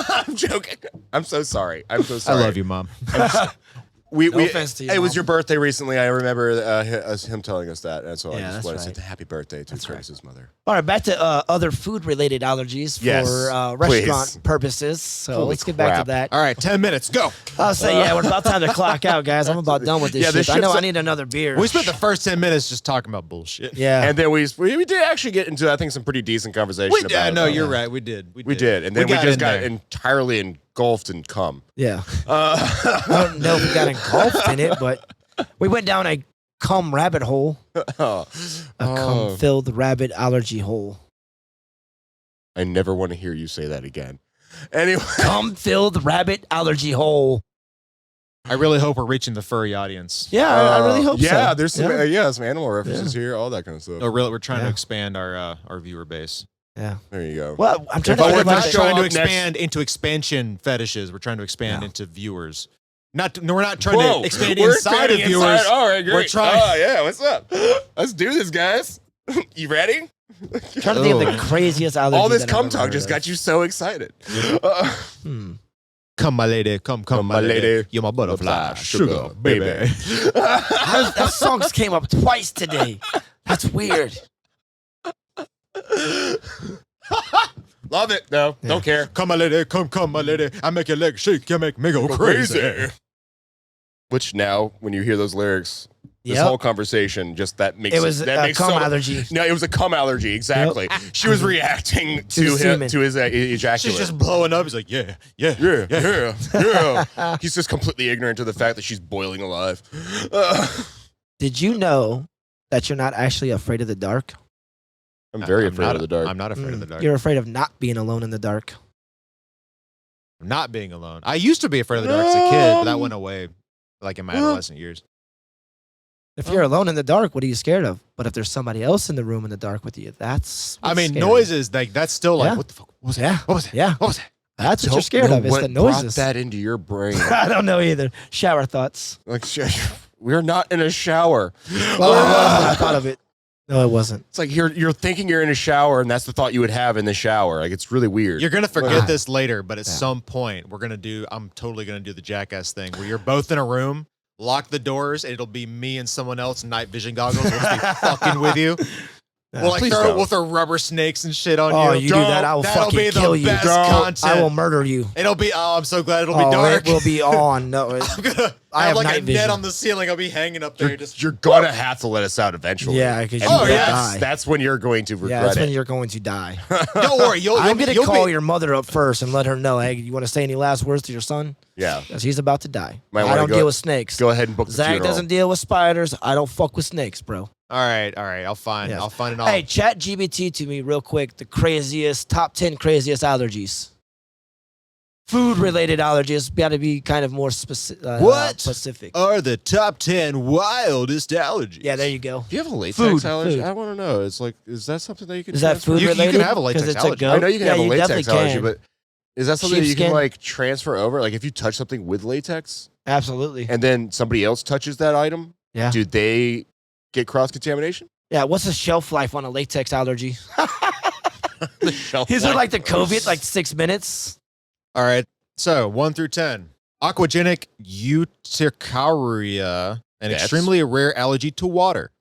Speaker 1: I'm joking. I'm so sorry. I'm so
Speaker 3: I
Speaker 1: sorry.
Speaker 3: love you, mom.
Speaker 1: We,
Speaker 2: No offense to you,
Speaker 1: it was
Speaker 2: Mom.
Speaker 1: your birthday recently. I remember him telling us that. And so I
Speaker 2: Yeah,
Speaker 1: just
Speaker 2: that's
Speaker 1: wanted to
Speaker 2: right.
Speaker 1: say happy birthday to
Speaker 2: That's right.
Speaker 1: Curtis's mother.
Speaker 2: All right, back to other food-related allergies
Speaker 1: Yes,
Speaker 2: for
Speaker 1: please.
Speaker 2: restaurant purposes. So
Speaker 1: Holy
Speaker 2: let's get back
Speaker 1: crap.
Speaker 2: to that.
Speaker 3: All right, 10 minutes. Go.
Speaker 2: I'll say, yeah, we're about time to clock out, guys. I'm about done with this
Speaker 1: Yeah,
Speaker 2: shit.
Speaker 1: this
Speaker 2: I know
Speaker 1: shit's-
Speaker 2: I need another beer.
Speaker 3: We spent the first 10 minutes just talking about bullshit.
Speaker 2: yeah.
Speaker 1: And then we did actually get into, I think, some pretty decent conversation
Speaker 3: We,
Speaker 1: about
Speaker 3: no,
Speaker 1: it.
Speaker 3: you're right. We did.
Speaker 1: We did. And then we,
Speaker 3: got
Speaker 1: just
Speaker 3: in
Speaker 1: got
Speaker 3: there.
Speaker 1: entirely engulfed in cum.
Speaker 2: yeah. I don't know if we got engulfed in it, but we went down a cum rabbit hole,
Speaker 1: Oh,
Speaker 2: a cum-filled rabbit allergy hole.
Speaker 1: I never want to hear you say that again. Anyway.
Speaker 2: Cum-filled rabbit allergy hole.
Speaker 3: I really hope we're reaching the furry audience.
Speaker 2: Yeah, I really hope so.
Speaker 1: Yeah, there's some
Speaker 2: Yeah.
Speaker 1: some animal references here, all that kind of stuff.
Speaker 3: No, really, we're trying to
Speaker 2: Yeah.
Speaker 3: expand our viewer base.
Speaker 2: Yeah.
Speaker 1: There you go.
Speaker 2: Well, I'm trying
Speaker 1: If I
Speaker 2: to
Speaker 1: were
Speaker 2: think
Speaker 1: to
Speaker 2: about
Speaker 1: show
Speaker 2: it.
Speaker 3: Trying to
Speaker 1: up next-
Speaker 3: expand into expansion fetishes. We're trying to expand
Speaker 2: Yeah.
Speaker 3: into viewers. No, we're not trying
Speaker 1: Whoa,
Speaker 3: to expand
Speaker 1: we're
Speaker 3: inside of
Speaker 1: expanding
Speaker 3: viewers.
Speaker 1: inside. All right, great.
Speaker 3: We're trying-
Speaker 1: Oh, yeah, what's up? Let's do this, guys. You ready?
Speaker 2: Trying to think of the craziest allergy.
Speaker 1: All this
Speaker 2: that I've
Speaker 1: cum
Speaker 2: ever
Speaker 1: talk
Speaker 2: heard
Speaker 1: just
Speaker 2: of.
Speaker 1: got you so excited.
Speaker 2: Hmm.
Speaker 3: Come, my lady, come, my lady. You're my butterfly, sugar, baby.
Speaker 2: That song came up twice today. That's weird.
Speaker 1: Love it. No, don't care.
Speaker 3: Come, my lady, come, my lady. I make your legs shake, you make me go crazy.
Speaker 1: Which now, when you hear those lyrics, this whole conversation just makes
Speaker 2: it was a cum allergy.
Speaker 1: No, it was a cum allergy. Exactly. Yep. She was reacting to his ejaculate.
Speaker 3: She's just blowing up. He's like, yeah.
Speaker 1: He's just completely ignorant to the fact that she's boiling alive.
Speaker 2: Did you know that you're not actually afraid of the dark?
Speaker 1: I'm very afraid of the dark.
Speaker 3: I'm not afraid of the dark.
Speaker 2: You're afraid of not being alone in the dark.
Speaker 3: Not being alone. I used to be afraid of the dark as a kid, but that went away like in my adolescent years.
Speaker 2: If you're alone in the dark, what are you scared of? But if there's somebody else in the room in the dark with you, that's scary.
Speaker 3: Noises, like that's still like, what the fuck? What was that? What was that?
Speaker 2: Yeah.
Speaker 3: What was that?
Speaker 2: That's what you're scared of. It's the noises.
Speaker 1: What brought that into your brain?
Speaker 2: I don't know either. Shower thoughts.
Speaker 1: Like, we're not in a shower.
Speaker 2: Well, I thought of it. No, it wasn't.
Speaker 1: It's like you're thinking you're in a shower, and that's the thought you would have in the shower. Like, it's really weird.
Speaker 3: You're gonna forget this later, but at some point, I'm totally gonna do the jackass thing where you're both in a room. Lock the doors. It'll be me and someone else in night vision goggles. We'll just be fucking with you. We'll throw rubber snakes and shit on you.
Speaker 2: Oh, you do that, I will fucking kill you. I will murder you.
Speaker 3: It'll be. Oh, I'm so glad it'll be dark.
Speaker 2: It will be on. No,
Speaker 3: I have like a net on the ceiling. I'll be hanging up there.
Speaker 1: You're gonna have to let us out eventually.
Speaker 2: Yeah, because die.
Speaker 1: That's when you're going to regret it.
Speaker 2: Yeah, that's when you're going to die.
Speaker 3: Don't worry.
Speaker 2: I'm gonna call your mother up first and let her know. Hey, you want to say any last words to your son?
Speaker 1: Yeah,
Speaker 2: because he's about to die.
Speaker 1: I
Speaker 2: don't deal with snakes.
Speaker 1: Go ahead and book the
Speaker 2: Zach
Speaker 1: funeral.
Speaker 2: doesn't deal with spiders. I don't fuck with snakes, bro.
Speaker 3: All right. I'll find it all.
Speaker 2: Hey, chat GBT to me real quick. The top 10 craziest allergies. Food-related allergies. Got to be kind of more specific. Specific
Speaker 3: are the top 10 wildest allergies?
Speaker 2: Yeah, there you go.
Speaker 1: Do you have a latex allergy? I want to know. It's like, is that something that you can?
Speaker 2: Is that food related?
Speaker 3: You can have a latex allergy.
Speaker 1: I know you can have a latex allergy, but is that something that you
Speaker 2: Sheepskin?
Speaker 1: can like transfer over? Like if you touch something with latex,
Speaker 2: absolutely,
Speaker 1: and then somebody else touches that item, do they get cross contamination?
Speaker 2: Yeah. What's the shelf life on a latex allergy?
Speaker 1: The shelf
Speaker 2: Is
Speaker 1: life.
Speaker 2: it like the COVID, like 6 minutes?
Speaker 3: All right. So 1 through 10. Aquagenic urticaria, an extremely rare allergy to water.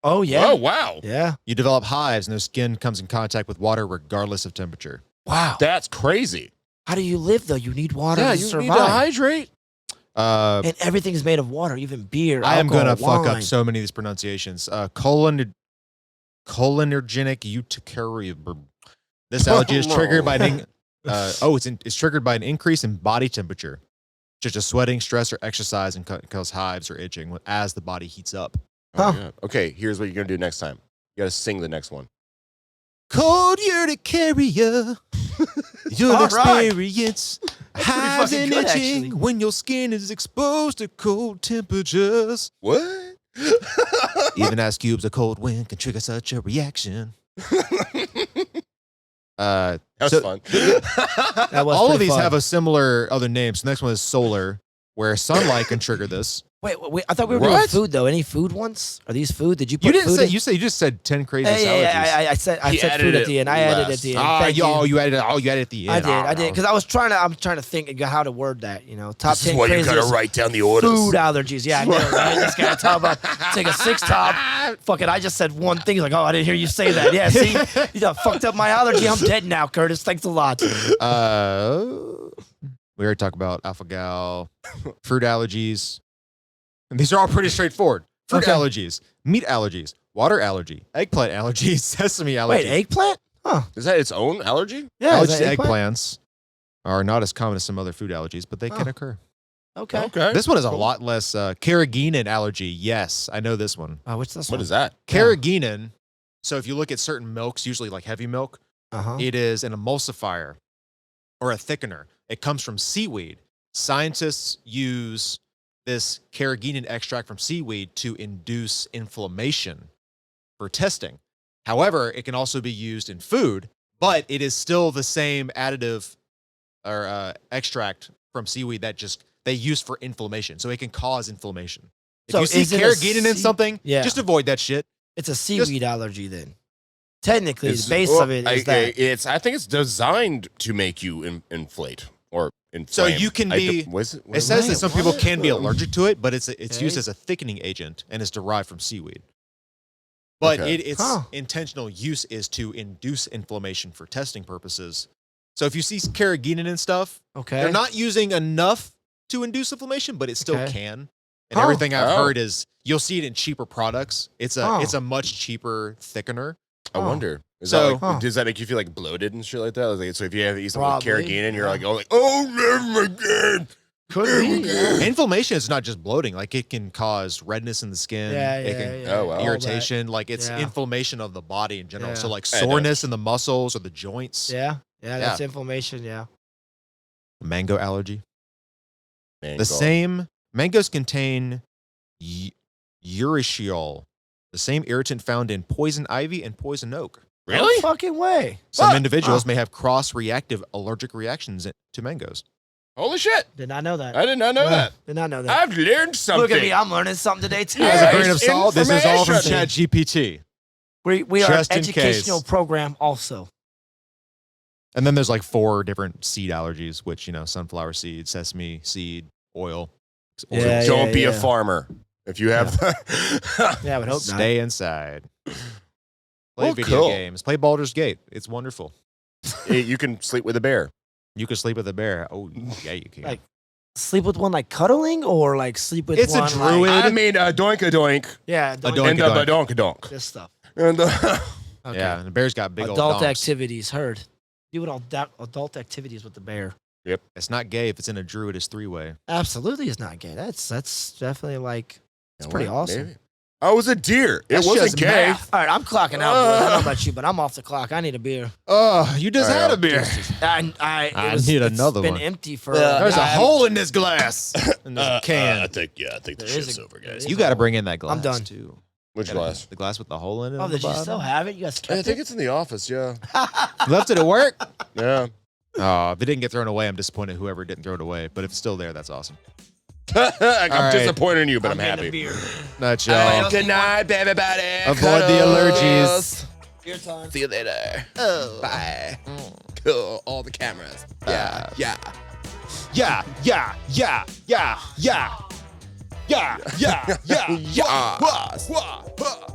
Speaker 2: Oh, yeah.
Speaker 1: Oh, wow.
Speaker 2: Yeah.
Speaker 3: You develop hives and their skin comes in contact with water regardless of temperature.
Speaker 2: Wow.
Speaker 1: That's crazy.
Speaker 2: How do you live, though? You need water to survive.
Speaker 1: Need to hydrate.
Speaker 2: And everything is made of water, even beer,
Speaker 3: I am going to fuck
Speaker 2: wine.
Speaker 3: up so many of these pronunciations. Cholinergic urticaria. This allergy is triggered by it's triggered by an increase in body temperature, such as sweating, stress, or exercise, and cause hives or itching as the body heats up.
Speaker 1: Oh, yeah. Okay, here's what you're going to do next time. You got to sing the next one.
Speaker 3: Cold urticaria. You'll experience hives and itching when your skin is exposed to cold temperatures.
Speaker 1: What?
Speaker 3: Even ice cubes, a cold wind can trigger such a reaction.
Speaker 1: That was fun.
Speaker 3: All of these have a similar other name. So the next one is solar, where sunlight can trigger this.
Speaker 2: Wait, I thought we were doing food though. Any food ones? Are these food? Did you put
Speaker 3: You didn't
Speaker 2: food
Speaker 3: say.
Speaker 2: in?
Speaker 3: You just said 10 craziest allergies.
Speaker 2: Yeah, I said food at the end. I added it at the end.
Speaker 3: You added it. You added it at the end.
Speaker 2: I did. Because I'm trying to think how to word that. Top 10
Speaker 1: This is why you gotta write down the orders.
Speaker 2: Food allergies. Yeah, I know. Right? This guy talk about take a 6 top. Fuck it. I just said one thing. He's like, oh, I didn't hear you say that. Yeah, see, you done fucked up my allergy. I'm dead now, Curtis. Thanks a lot.
Speaker 3: We already talked about alpha-gal, fruit allergies. And these are all pretty straightforward. Fruit allergies, meat allergies, water allergy, eggplant allergies, sesame allergies.
Speaker 2: Wait, eggplant? Huh.
Speaker 1: Is that its own allergy?
Speaker 2: Yeah,
Speaker 3: allergies to eggplants are not as common as some other food allergies, but they can occur.
Speaker 2: Okay.
Speaker 3: This one is a lot less carrageenan allergy. Yes, I know this one.
Speaker 2: What's this one?
Speaker 1: What is that?
Speaker 3: Carrageenan. So if you look at certain milks, usually like heavy milk, it is an emulsifier or a thickener. It comes from seaweed. Scientists use this carrageenan extract from seaweed to induce inflammation for testing. However, it can also be used in food, but it is still the same additive or extract from seaweed that they use for inflammation. So it can cause inflammation. If you see carrageenan in something, just avoid that shit.
Speaker 2: It's a seaweed allergy then. Technically, the base of it is that.
Speaker 1: I think it's designed to make you inflate. or
Speaker 3: So
Speaker 1: inflamed.
Speaker 3: you can be. It says that some people can be allergic to it, but it's used as a thickening agent and is derived from seaweed. But
Speaker 1: Okay.
Speaker 3: its intentional use is to induce inflammation for testing purposes. So if you see carrageenan and stuff,
Speaker 2: Okay.
Speaker 3: they're not using enough to induce inflammation, but it still
Speaker 2: Okay.
Speaker 3: can. And everything I've
Speaker 1: Oh.
Speaker 3: heard is you'll see it in cheaper products. It's a much cheaper thickener.
Speaker 1: I wonder.
Speaker 3: So-
Speaker 1: Does that make you feel like bloated and shit like that? Like, so if you have eat something with
Speaker 2: Probably,
Speaker 1: carrageenan, you're
Speaker 2: yeah.
Speaker 1: like, oh my god.
Speaker 2: Could be. Yeah.
Speaker 3: Inflammation is not just bloating. Like it can cause redness in the skin.
Speaker 2: Yeah,
Speaker 3: It
Speaker 2: yeah,
Speaker 3: can
Speaker 2: yeah.
Speaker 1: Oh, wow.
Speaker 2: all
Speaker 3: irritation. Like it's
Speaker 2: Yeah.
Speaker 3: inflammation of the body in general.
Speaker 2: Yeah.
Speaker 3: So like
Speaker 1: I know.
Speaker 3: soreness in the muscles or the joints.
Speaker 2: that. Yeah. That's inflammation. Yeah.
Speaker 3: Mango allergy.
Speaker 1: Man,
Speaker 3: The same mangoes contain urushiol, the same irritant found in poison ivy and poison oak.
Speaker 2: No fucking way.
Speaker 3: Some individuals may have cross-reactive allergic reactions to mangoes.
Speaker 1: Holy shit.
Speaker 2: Did not know that.
Speaker 1: I did not know that.
Speaker 2: Did not know that.
Speaker 1: I've learned something.
Speaker 2: Look at me. I'm learning something today too.
Speaker 1: Yeah.
Speaker 3: As a
Speaker 1: Nice
Speaker 3: grain of salt, this is all from
Speaker 1: information.
Speaker 3: ChatGPT.
Speaker 2: We are an
Speaker 3: Just in
Speaker 2: educational
Speaker 3: case.
Speaker 2: program also.
Speaker 3: And then there's like 4 different seed allergies, which, sunflower seed, sesame seed, oil.
Speaker 2: Yeah,
Speaker 1: Don't be a
Speaker 2: yeah.
Speaker 1: farmer. If you have
Speaker 2: Yeah, I would hope not.
Speaker 3: Stay inside. Play
Speaker 1: Well,
Speaker 3: video
Speaker 1: cool.
Speaker 3: games. Play Baldur's Gate. It's wonderful.
Speaker 1: Hey, you can sleep with a bear.
Speaker 3: You can sleep with a bear. Oh, yeah, you can.
Speaker 2: Like, sleep with one like cuddling or like sleep with
Speaker 3: It's a
Speaker 2: one
Speaker 3: druid.
Speaker 2: like,
Speaker 1: I mean, doink-a-doink.
Speaker 2: yeah,
Speaker 3: doink.
Speaker 1: And a badonk-a-donk.
Speaker 2: this stuff.
Speaker 1: And
Speaker 2: Okay.
Speaker 3: Yeah, and the bear's got big
Speaker 2: Adult
Speaker 3: old donks.
Speaker 2: activities heard. Do adult activities with the bear.
Speaker 3: It's not gay if it's in a druid. It's 3-way.
Speaker 2: Absolutely is not gay. That's definitely like it's pretty awesome.
Speaker 1: Maybe. I was a deer.
Speaker 3: That's
Speaker 1: it wasn't
Speaker 3: just
Speaker 1: gay.
Speaker 3: math.
Speaker 2: All right, I'm clocking out, boys. I don't know about you, but I'm off the clock. I need a beer.
Speaker 3: Oh, you just
Speaker 1: I
Speaker 3: had
Speaker 1: know.
Speaker 3: a beer.
Speaker 2: I
Speaker 3: need another
Speaker 2: It's been
Speaker 3: one.
Speaker 2: empty for.
Speaker 3: There's a
Speaker 2: I-
Speaker 3: hole in this glass. In this can.
Speaker 1: I think the
Speaker 2: There
Speaker 1: shit's
Speaker 2: is a-
Speaker 1: over,
Speaker 2: there
Speaker 1: guys.
Speaker 2: is
Speaker 3: You got to bring in that glass.
Speaker 2: I'm done.
Speaker 3: Too.
Speaker 1: Which
Speaker 3: Gotta-
Speaker 1: glass?
Speaker 3: The glass with the hole in it.
Speaker 2: Oh,
Speaker 3: on the
Speaker 2: did you still
Speaker 3: bottom.
Speaker 2: have it? You guys kept
Speaker 1: I think
Speaker 2: it?
Speaker 1: it's in the office, yeah.
Speaker 3: You left it at work?
Speaker 1: Yeah.
Speaker 3: Oh, if it didn't get thrown away, I'm disappointed. Whoever didn't throw it away, but if it's still there, that's awesome.
Speaker 1: I'm
Speaker 3: right.
Speaker 1: disappointed in you, but I'm
Speaker 2: getting a
Speaker 1: happy.
Speaker 2: beer.
Speaker 3: Not
Speaker 1: All
Speaker 3: y'all.
Speaker 1: right, good night, everybody.
Speaker 3: Avoid the allergies.
Speaker 2: Beer time.
Speaker 1: See you later. Bye. Cool. All the cameras. Yeah.
Speaker 3: Yeah, yeah, yeah, yeah, yeah, yeah, yeah, yeah, yeah.
Speaker 1: Yeah.
Speaker 3: Wah, wah, wah.